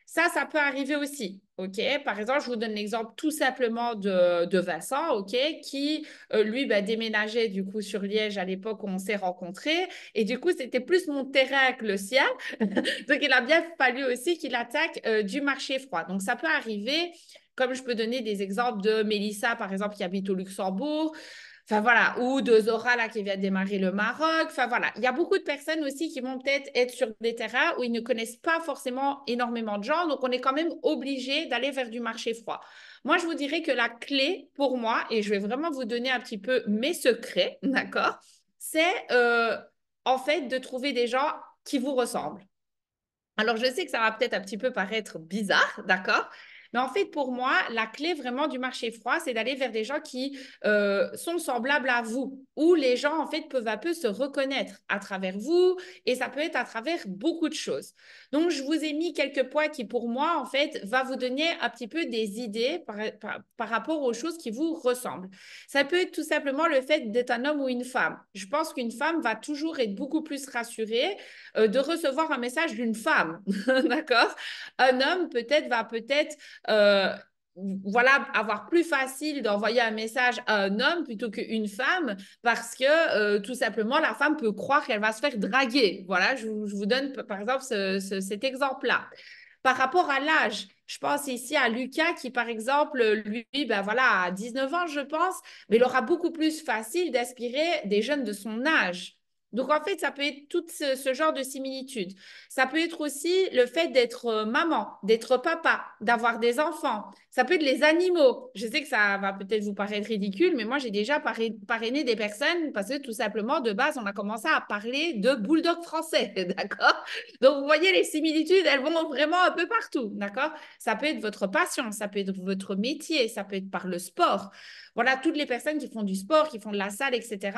Ça peut arriver aussi, OK? Par exemple, je vous donne l'exemple tout simplement de Vincent, OK? Qui, lui, déménageait du coup sur Liège à l'époque où on s'est rencontrés. Et du coup, c'était plus mon terrain que le sien. Donc, il a bien fallu aussi qu'il attaque du marché froid. Donc, ça peut arriver, comme je peux donner des exemples de Mélissa, par exemple, qui habite au Luxembourg. Enfin voilà, ou de Zora là qui vient de démarrer le Maroc. Enfin voilà, il y a beaucoup de personnes aussi qui vont peut-être être sur des terrains où ils ne connaissent pas forcément énormément de gens. Donc on est quand même obligé d'aller vers du marché froid. Moi, je vous dirais que la clé pour moi, et je vais vraiment vous donner un petit peu mes secrets, d'accord, c'est en fait de trouver des gens qui vous ressemblent. Alors, je sais que ça va peut-être un petit peu paraître bizarre, d'accord? Mais en fait, pour moi, la clé vraiment du marché froid, c'est d'aller vers des gens qui sont semblables à vous, où les gens, en fait, peuvent un peu se reconnaître à travers vous, et ça peut être à travers beaucoup de choses. Donc, je vous ai mis quelques points qui, pour moi, en fait, va vous donner un petit peu des idées par rapport aux choses qui vous ressemblent. Ça peut être tout simplement le fait d'être un homme ou une femme. Je pense qu'une femme va toujours être beaucoup plus rassurée de recevoir un message d'une femme, d'accord? Un homme peut-être voilà, avoir plus facile d'envoyer un message à un homme plutôt qu'une femme parce que tout simplement, la femme peut croire qu'elle va se faire draguer. Voilà, je vous donne par exemple cet exemple-là. Par rapport à l'âge, je pense ici à Lucas qui, par exemple, lui, ben voilà, à 19 ans, je pense, mais il aura beaucoup plus facile d'aspirer des jeunes de son âge. Donc, en fait, ça peut être tout ce genre de similitudes. Ça peut être aussi le fait d'être maman, d'être papa, d'avoir des enfants. Ça peut être les animaux. Je sais que ça va peut-être vous paraître ridicule, mais moi, j'ai déjà parrainé des personnes parce que tout simplement, de base, on a commencé à parler de bulldog français, d'accord? Donc, vous voyez, les similitudes, elles vont vraiment un peu partout, d'accord? Ça peut être votre passion, ça peut être votre métier, ça peut être par le sport. Voilà, toutes les personnes qui font du sport, qui font de la salle, etc.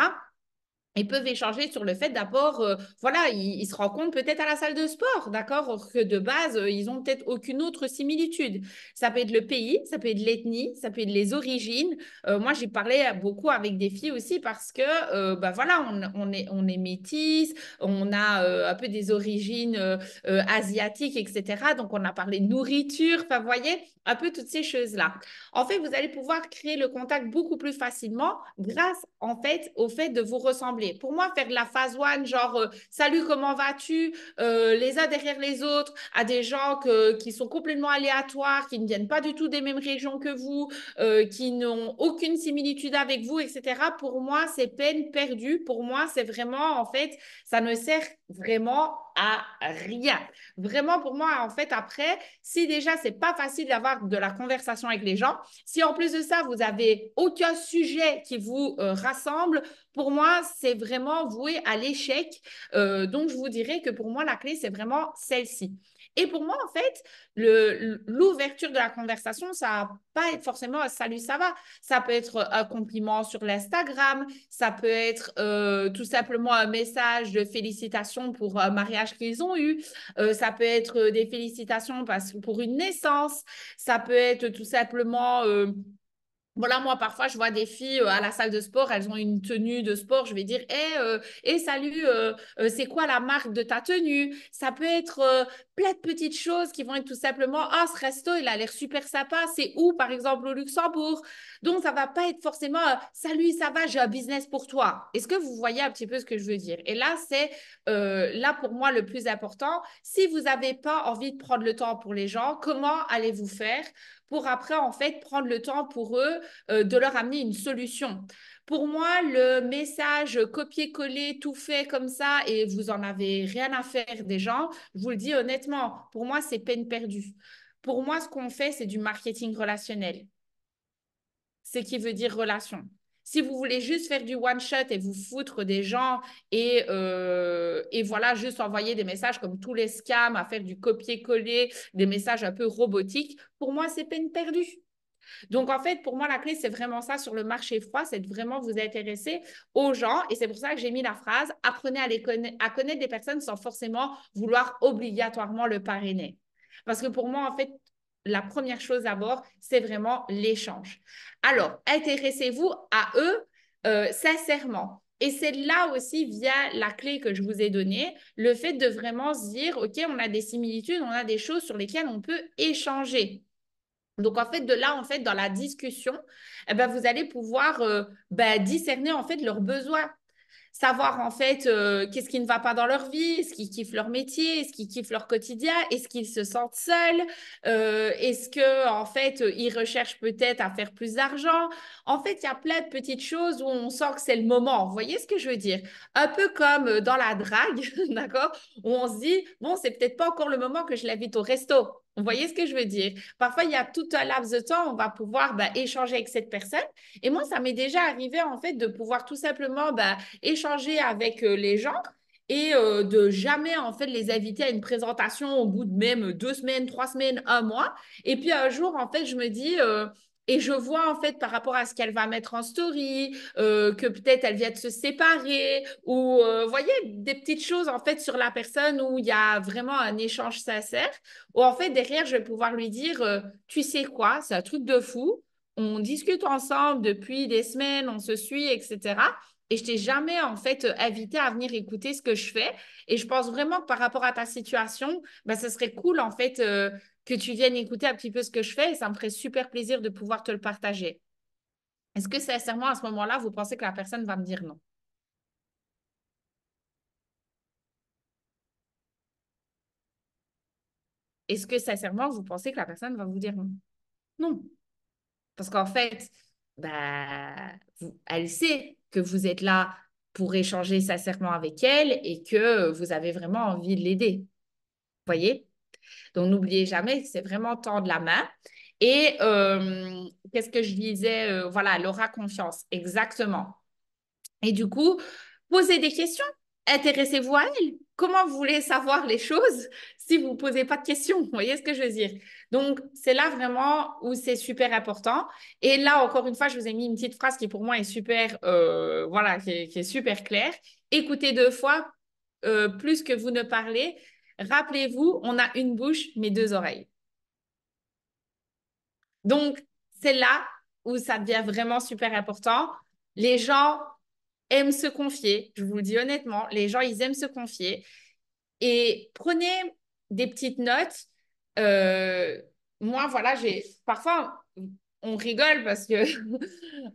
Ils peuvent échanger sur le fait d'abord, voilà, ils se rencontrent peut-être à la salle de sport, d'accord, que de base, ils n'ont peut-être aucune autre similitude. Ça peut être le pays, ça peut être l'ethnie, ça peut être les origines. Moi, j'ai parlé beaucoup avec des filles aussi parce que, bah voilà, on est métis, on a un peu des origines asiatiques, etc. Donc, on a parlé nourriture, enfin, vous voyez, un peu toutes ces choses-là. En fait, vous allez pouvoir créer le contact beaucoup plus facilement grâce, en fait, au fait de vous ressembler. Pour moi, faire de la phase one, genre salut, comment vas-tu, les uns derrière les autres, à des gens qui sont complètement aléatoires, qui ne viennent pas du tout des mêmes régions que vous, qui n'ont aucune similitude avec vous, etc. Pour moi, c'est peine perdue. Pour moi, c'est vraiment, en fait, ça ne sert vraiment à rien. Vraiment, pour moi, en fait, après, si déjà, c'est pas facile d'avoir de la conversation avec les gens, si en plus de ça, vous avez aucun sujet qui vous rassemble, pour moi, c'est vraiment voué à l'échec. Donc, je vous dirais que pour moi, la clé, c'est vraiment celle-ci. Et pour moi, en fait, l'ouverture de la conversation, ça va pas être forcément un salut, ça va. Ça peut être un compliment sur l'Instagram, ça peut être tout simplement un message de félicitations pour un mariage qu'ils ont eu, ça peut être des félicitations pour une naissance, ça peut être tout simplement voilà, moi, parfois, je vois des filles à la salle de sport, elles ont une tenue de sport. Je vais dire, hey, salut, c'est quoi la marque de ta tenue? Ça peut être plein de petites choses qui vont être tout simplement, ah, ce resto, il a l'air super sympa. C'est où, par exemple, au Luxembourg? Donc, ça va pas être forcément, salut, ça va, j'ai un business pour toi. Est-ce que vous voyez un petit peu ce que je veux dire? Et là, c'est là pour moi le plus important. Si vous n'avez pas envie de prendre le temps pour les gens, comment allez-vous faire pour après, en fait, prendre le temps pour eux de leur amener une solution. Pour moi, le message copier-coller, tout fait comme ça, et vous en avez rien à faire des gens, je vous le dis honnêtement, pour moi, c'est peine perdue. Pour moi, ce qu'on fait, c'est du marketing relationnel. Ce qui veut dire relation. Si vous voulez juste faire du one-shot et vous foutre des gens et voilà, juste envoyer des messages comme tous les scams, à faire du copier-coller, des messages un peu robotiques, pour moi, c'est peine perdue. Donc, en fait, pour moi, la clé, c'est vraiment ça sur le marché froid, c'est de vraiment vous intéresser aux gens. Et c'est pour ça que j'ai mis la phrase, apprenez à connaître des personnes sans forcément vouloir obligatoirement le parrainer. Parce que pour moi, en fait, la première chose d'abord, c'est vraiment l'échange. Alors, intéressez-vous à eux sincèrement. Et c'est là aussi, via la clé que je vous ai donnée, le fait de vraiment se dire, OK, on a des similitudes, on a des choses sur lesquelles on peut échanger. Donc, en fait, de là, en fait, dans la discussion, eh ben, vous allez pouvoir discerner, en fait, leurs besoins. Savoir, en fait, qu'est-ce qui ne va pas dans leur vie, est-ce qu'ils kiffent leur métier, est-ce qu'ils kiffent leur quotidien, est-ce qu'ils se sentent seuls, est-ce que, en fait, ils recherchent peut-être à faire plus d'argent. En fait, il y a plein de petites choses où on sent que c'est le moment. Vous voyez ce que je veux dire? Un peu comme dans la drague, d'accord? Où on se dit, bon, c'est peut-être pas encore le moment que je l'invite au resto. Vous voyez ce que je veux dire? Parfois, il y a tout un laps de temps, on va pouvoir échanger avec cette personne. Et moi, ça m'est déjà arrivé, en fait, de pouvoir tout simplement échanger avec les gens et de jamais en fait les inviter à une présentation au bout de même 2 semaines, 3 semaines, un mois. Et puis un jour, en fait, je me dis et je vois en fait par rapport à ce qu'elle va mettre en story, que peut-être elle vient de se séparer ou vous voyez des petites choses en fait sur la personne où il y a vraiment un échange sincère. Ou en fait derrière je vais pouvoir lui dire tu sais quoi, c'est un truc de fou. On discute ensemble depuis des semaines, on se suit, etc. Et je t'ai jamais, en fait, invité à venir écouter ce que je fais. Et je pense vraiment que par rapport à ta situation, ce serait cool, en fait, que tu viennes écouter un petit peu ce que je fais. Et ça me ferait super plaisir de pouvoir te le partager. Est-ce que sincèrement, à ce moment-là, vous pensez que la personne va me dire non? Est-ce que sincèrement, vous pensez que la personne va vous dire non? Non. Parce qu'en fait, elle sait que vous êtes là pour échanger sincèrement avec elle et que vous avez vraiment envie de l'aider. Vous voyez? Donc, n'oubliez jamais que c'est vraiment tendre la main. Et qu'est-ce que je disais? Voilà, elle aura confiance. Exactement. Et du coup, posez des questions. Intéressez-vous à elle. Comment vous voulez savoir les choses? si vous ne posez pas de questions. Vous voyez ce que je veux dire? Donc, c'est là vraiment où c'est super important. Et là, encore une fois, je vous ai mis une petite phrase qui pour moi est super, voilà, qui est super claire. Écoutez 2 fois plus que vous ne parlez. Rappelez-vous, on a une bouche, mais 2 oreilles. Donc, c'est là où ça devient vraiment super important. Les gens aiment se confier, je vous le dis honnêtement, les gens, ils aiment se confier. Et prenez des petites notes. Euh, Moi, voilà, parfois, on rigole parce que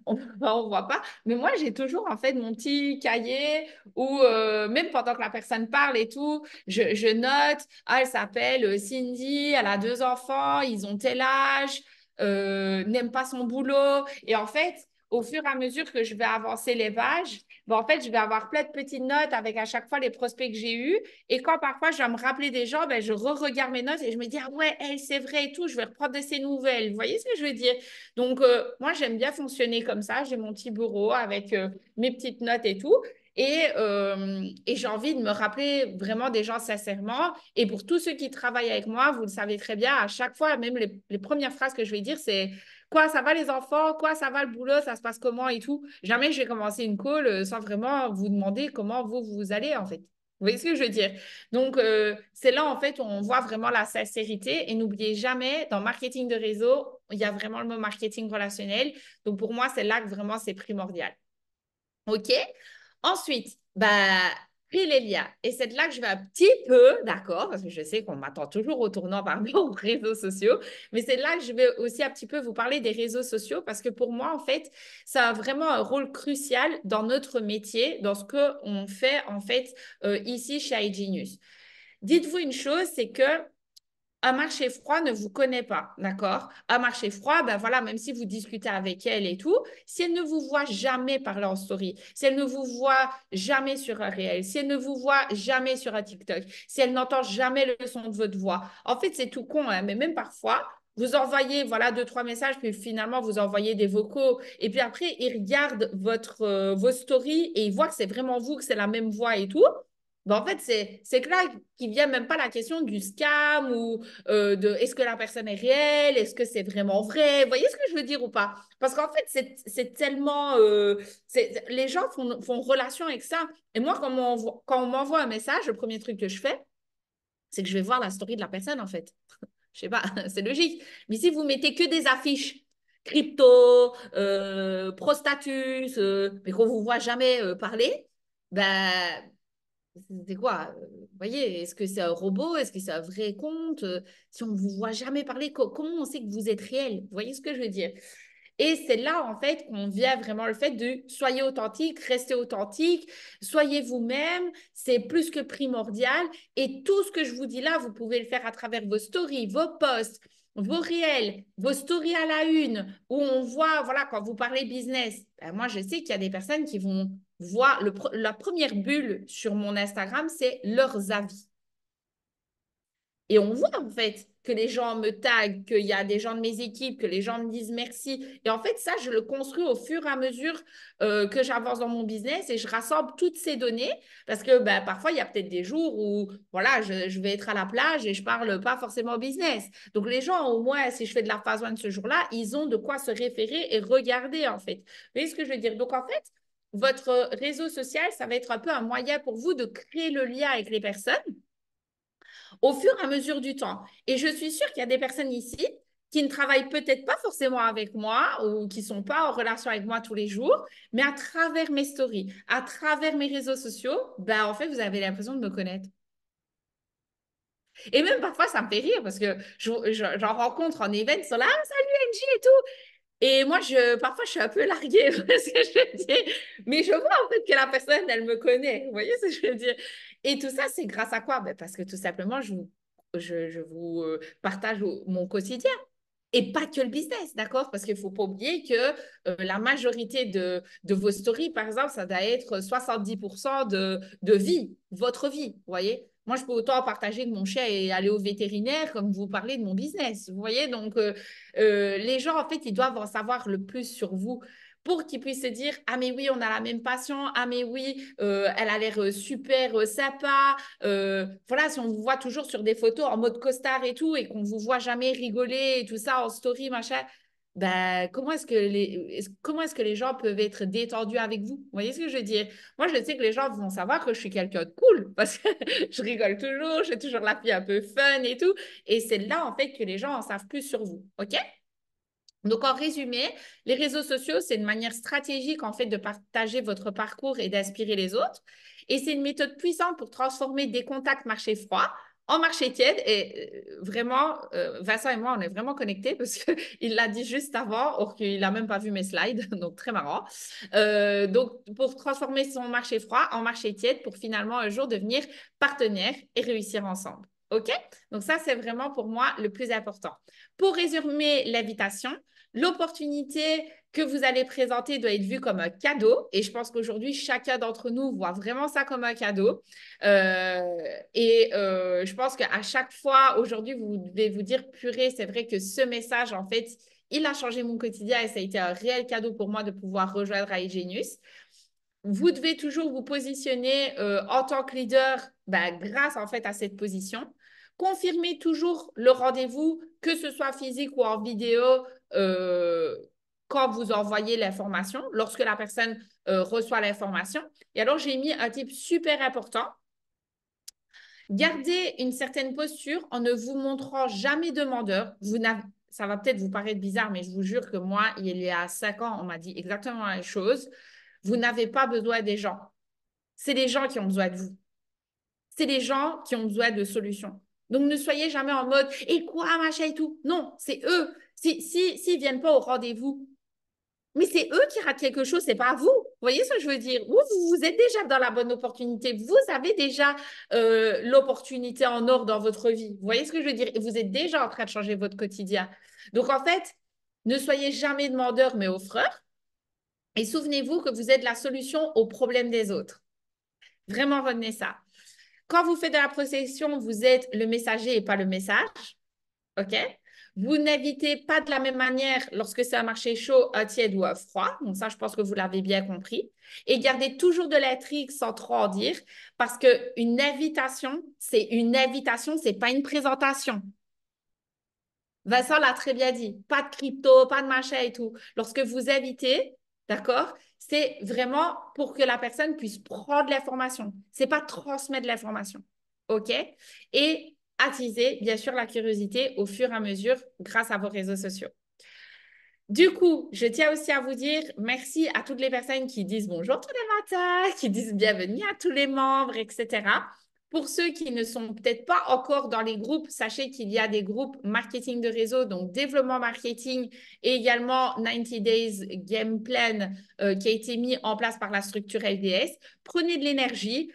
on voit pas. Mais moi, j'ai toujours en fait mon petit cahier où même pendant que la personne parle et tout, je note. Ah, elle s'appelle Cindy, elle a 2 enfants, ils ont tel âge, n'aime pas son boulot. Et en fait, au fur et à mesure que je vais avancer les pages, ben, en fait, je vais avoir plein de petites notes avec à chaque fois les prospects que j'ai eus. Et quand parfois je dois me rappeler des gens, ben, je re-regarde mes notes et je me dis, ah ouais, elle, c'est vrai et tout, je vais reprendre de ses nouvelles. Vous voyez ce que je veux dire? Donc, moi, j'aime bien fonctionner comme ça. J'ai mon petit bureau avec mes petites notes et tout. Et j'ai envie de me rappeler vraiment des gens sincèrement. Et pour tous ceux qui travaillent avec moi, vous le savez très bien, à chaque fois, même les premières phrases que je vais dire, c'est quoi, ça va les enfants? Quoi, ça va le boulot? Ça se passe comment et tout? Jamais je vais commencer une call sans vraiment vous demander comment vous allez, en fait. Vous voyez ce que je veux dire? Donc, c'est là, en fait, où on voit vraiment la sincérité. Et n'oubliez jamais, dans marketing de réseau, il y a vraiment le mot marketing relationnel. Donc, pour moi, c'est là que vraiment c'est primordial. OK? Ensuite, bah, Prilélia. Et c'est de là que je vais un petit peu, d'accord, parce que je sais qu'on m'attend toujours au tournant par rapport aux réseaux sociaux, mais c'est là que je vais aussi un petit peu vous parler des réseaux sociaux, parce que pour moi, en fait, ça a vraiment un rôle crucial dans notre métier, dans ce qu'on fait, en fait, ici chez iGenius. Dites-vous une chose, c'est que un marché froid ne vous connaît pas, d'accord? Un marché froid, ben voilà, même si vous discutez avec elle et tout, si elle ne vous voit jamais parler en story, si elle ne vous voit jamais sur un réel, si elle ne vous voit jamais sur un TikTok, si elle n'entend jamais le son de votre voix, en fait, c'est tout con, hein, mais même parfois, vous envoyez, voilà, 2, 3 messages, puis finalement, vous envoyez des vocaux, et puis après, ils regardent vos stories et ils voient que c'est vraiment vous, que c'est la même voix et tout. Ben, en fait, c'est que là qu'il vient même pas la question du scam ou de est-ce que la personne est réelle, est-ce que c'est vraiment vrai, vous voyez ce que je veux dire ou pas? Parce qu'en fait, c'est tellement... les gens font relation avec ça. Et moi, quand on m'envoie un message, le premier truc que je fais, c'est que je vais voir la story de la personne, en fait. Je sais pas, c'est logique. Mais si vous mettez que des affiches, crypto, prostatus, mais qu'on vous voit jamais parler, ben, c'est quoi? Vous voyez, est-ce que c'est un robot? Est-ce que c'est un vrai compte? Si on ne vous voit jamais parler, comment on sait que vous êtes réel? Vous voyez ce que je veux dire? Et c'est là, en fait, qu'on vient vraiment le fait de soyez authentique, restez authentique, soyez vous-même, c'est plus que primordial. Et tout ce que je vous dis là, vous pouvez le faire à travers vos stories, vos posts, vos réels, vos stories à la une, où on voit, voilà, quand vous parlez business, ben moi, je sais qu'il y a des personnes qui vont voir, la première bulle sur mon Instagram, c'est leurs avis. Et on voit en fait que les gens me taguent, qu'il y a des gens de mes équipes, que les gens me disent merci. Et en fait, ça, je le construis au fur et à mesure que j'avance dans mon business et je rassemble toutes ces données parce que ben, parfois, il y a peut-être des jours où voilà, je vais être à la plage et je ne parle pas forcément business. Donc, les gens, au moins, si je fais de la phase 1 ce jour-là, ils ont de quoi se référer et regarder en fait. Vous voyez ce que je veux dire? Donc, en fait, votre réseau social, ça va être un peu un moyen pour vous de créer le lien avec les personnes au fur et à mesure du temps. Et je suis sûre qu'il y a des personnes ici qui ne travaillent peut-être pas forcément avec moi ou qui ne sont pas en relation avec moi tous les jours, mais à travers mes stories, à travers mes réseaux sociaux, ben, en fait, vous avez l'impression de me connaître. Et même parfois, ça me fait rire parce que j'en rencontre en event, ils sont là, ah, salut Angie et tout. Et moi, parfois, je suis un peu larguée, parce que je veux dire. Mais je vois en fait que la personne, elle me connaît. Vous voyez ce que je veux dire? Et tout ça, c'est grâce à quoi? Ben, parce que tout simplement, je vous partage mon quotidien. Et pas que le business, d'accord? Parce qu'il ne faut pas oublier que la majorité de vos stories, par exemple, ça doit être 70% de vie, votre vie, vous voyez? Moi, je peux autant partager que mon chien et aller au vétérinaire comme vous parlez de mon business, vous voyez? Donc, les gens, en fait, ils doivent en savoir le plus sur vous pour qu'ils puissent se dire, ah mais oui, on a la même passion, ah mais oui, elle a l'air super sympa. Voilà, si on vous voit toujours sur des photos en mode costard et tout, et qu'on vous voit jamais rigoler et tout ça en story, machin, ben, comment est-ce que les gens peuvent être détendus avec vous? Vous voyez ce que je veux dire? Moi, je sais que les gens vont savoir que je suis quelqu'un de cool parce que je rigole toujours, je suis toujours la fille un peu fun et tout. Et c'est là, en fait, que les gens en savent plus sur vous. OK? Donc, en résumé, les réseaux sociaux, c'est une manière stratégique, en fait, de partager votre parcours et d'inspirer les autres. Et c'est une méthode puissante pour transformer des contacts marché froid en marché tiède. Et vraiment, Vincent et moi, on est vraiment connectés parce qu'il l'a dit juste avant, or qu'il n'a même pas vu mes slides, donc très marrant. Donc, pour transformer son marché froid en marché tiède pour finalement un jour devenir partenaire et réussir ensemble. OK? Donc, ça, c'est vraiment pour moi le plus important. Pour résumer l'invitation, l'opportunité que vous allez présenter doit être vue comme un cadeau. Et je pense qu'aujourd'hui, chacun d'entre nous voit vraiment ça comme un cadeau. Je pense qu'à chaque fois, aujourd'hui, vous devez vous dire, purée, c'est vrai que ce message, en fait, il a changé mon quotidien et ça a été un réel cadeau pour moi de pouvoir rejoindre iGenius. Vous devez toujours vous positionner en tant que leader grâce en fait à cette position. Confirmez toujours le rendez-vous, que ce soit physique ou en vidéo, euh, quand vous envoyez l'information, lorsque la personne reçoit l'information. Et alors, j'ai mis un type super important. Gardez une certaine posture en ne vous montrant jamais demandeur. Ça va peut-être vous paraître bizarre, mais je vous jure que moi, il y a 5 ans, on m'a dit exactement la même chose. Vous n'avez pas besoin des gens. C'est les gens qui ont besoin de vous. C'est les gens qui ont besoin de solutions. Donc, ne soyez jamais en mode et quoi, machin et tout. Non, c'est eux. S'ils ne viennent pas au rendez-vous, mais c'est eux qui ratent quelque chose, c'est pas vous. Vous voyez ce que je veux dire? Vous êtes déjà dans la bonne opportunité. Vous avez déjà l'opportunité en or dans votre vie. Vous voyez ce que je veux dire? Et vous êtes déjà en train de changer votre quotidien. Donc, en fait, ne soyez jamais demandeur, mais offreur. Et souvenez-vous que vous êtes la solution aux problèmes des autres. Vraiment, retenez ça. Quand vous faites de la prospection, vous êtes le messager et pas le message. OK? Vous n'invitez pas de la même manière lorsque c'est un marché chaud, un tiède ou un froid. Donc ça, je pense que vous l'avez bien compris. Et gardez toujours de l'intrigue sans trop en dire parce qu'une invitation, c'est pas une présentation. Vincent l'a très bien dit. Pas de crypto, pas de machin et tout. Lorsque vous invitez, d'accord, c'est vraiment pour que la personne puisse prendre l'information. C'est pas transmettre l'information. OK? Et attiser, bien sûr, la curiosité au fur et à mesure grâce à vos réseaux sociaux. Du coup, je tiens aussi à vous dire merci à toutes les personnes qui disent bonjour tous les matins, qui disent bienvenue à tous les membres, etc. Pour ceux qui ne sont peut-être pas encore dans les groupes, sachez qu'il y a des groupes marketing de réseau, donc développement marketing et également 90 Days Game Plan qui a été mis en place par la structure LDS. Prenez de l'énergie,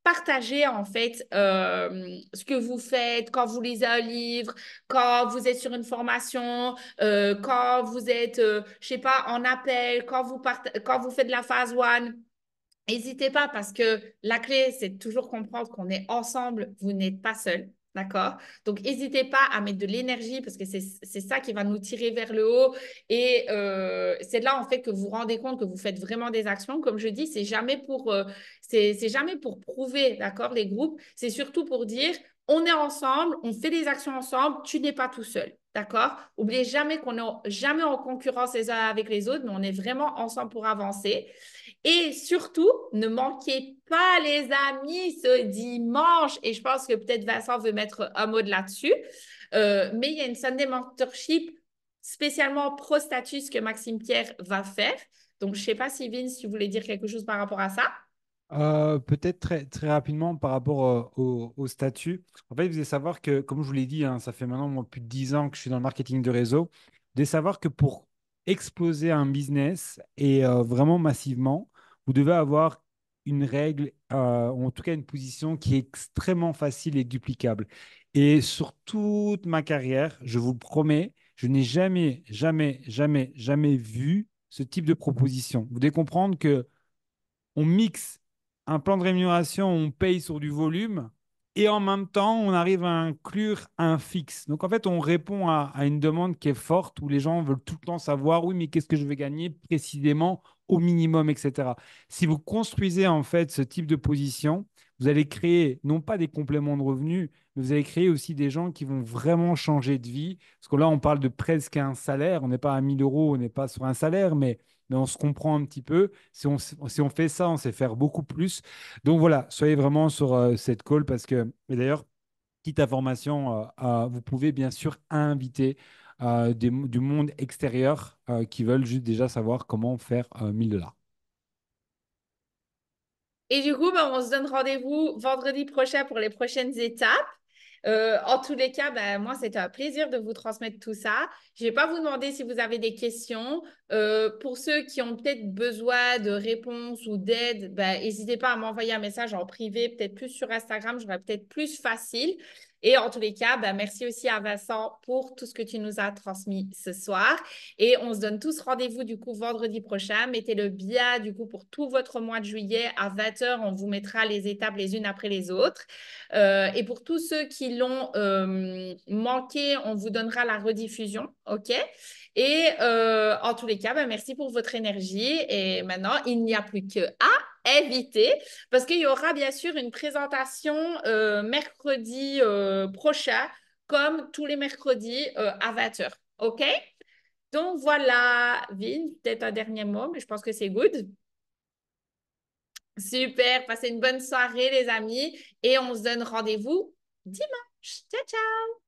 partagez en fait ce que vous faites quand vous lisez un livre, quand vous êtes sur une formation, quand vous êtes, je sais pas, en appel, quand vous faites de la phase one. N'hésitez pas parce que la clé, c'est de toujours comprendre qu'on est ensemble, vous n'êtes pas seul. D'accord? Donc, n'hésitez pas à mettre de l'énergie parce que c'est ça qui va nous tirer vers le haut. Et c'est là, en fait, que vous vous rendez compte que vous faites vraiment des actions. Comme je dis, c'est jamais pour prouver, d'accord, les groupes. C'est surtout pour dire, on est ensemble, on fait des actions ensemble, tu n'es pas tout seul. D'accord? Oubliez jamais qu'on n'est jamais en concurrence les uns avec les autres, mais on est vraiment ensemble pour avancer. Et surtout, ne manquez pas les amis ce dimanche. Et je pense que peut-être Vincent veut mettre un mot de là-dessus. Mais il y a une Sunday Mentorship spécialement pro status que Maxime Pierre va faire. Donc, je ne sais pas si Vince, tu voulais dire quelque chose par rapport à ça. Peut-être très rapidement par rapport au statut. En fait, vous devez savoir que, comme je vous l'ai dit, hein, ça fait maintenant plus de 10 ans que je suis dans le marketing de réseau. Vous devez savoir que pour exploser un business et vraiment massivement, vous devez avoir une règle, ou en tout cas une position qui est extrêmement facile et duplicable. Et sur toute ma carrière, je vous le promets, je n'ai jamais, jamais, jamais, jamais vu ce type de proposition. Vous devez comprendre que on mixe un plan de rémunération, on paye sur du volume et en même temps, on arrive à inclure un fixe. Donc, en fait, on répond à une demande qui est forte où les gens veulent tout le temps savoir, oui, mais qu'est-ce que je vais gagner précisément au minimum, etc. Si vous construisez en fait ce type de position, vous allez créer non pas des compléments de revenus, mais vous allez créer aussi des gens qui vont vraiment changer de vie. Parce que là, on parle de presque un salaire. On n'est pas à 1 000 euros, on n'est pas sur un salaire, mais on se comprend un petit peu. Si on fait ça, on sait faire beaucoup plus. Donc voilà, soyez vraiment sur cette call parce que, et d'ailleurs, petite information, vous pouvez bien sûr inviter du monde extérieur qui veulent juste déjà savoir comment faire 1 000 $. Et du coup, ben, on se donne rendez-vous vendredi prochain pour les prochaines étapes. En tous les cas, ben, moi, c'était un plaisir de vous transmettre tout ça. Je ne vais pas vous demander si vous avez des questions. Pour ceux qui ont peut-être besoin de réponses ou d'aide, ben, n'hésitez pas à m'envoyer un message en privé, peut-être plus sur Instagram, j'aurais peut-être plus facile. Et en tous les cas, ben, merci aussi à Vincent pour tout ce que tu nous as transmis ce soir. Et on se donne tous rendez-vous du coup vendredi prochain. Mettez-le bien du coup pour tout votre mois de juillet à 20h. On vous mettra les étapes les unes après les autres. Et pour tous ceux qui l'ont manqué, on vous donnera la rediffusion. OK? Et en tous les cas, ben, merci pour votre énergie. Et maintenant, il n'y a plus qu'à inviter parce qu'il y aura bien sûr une présentation mercredi prochain, comme tous les mercredis à 20h. OK? Donc voilà, Vin, peut-être un dernier mot, mais je pense que c'est good. Super, passez une bonne soirée, les amis, et on se donne rendez-vous dimanche. Ciao, ciao!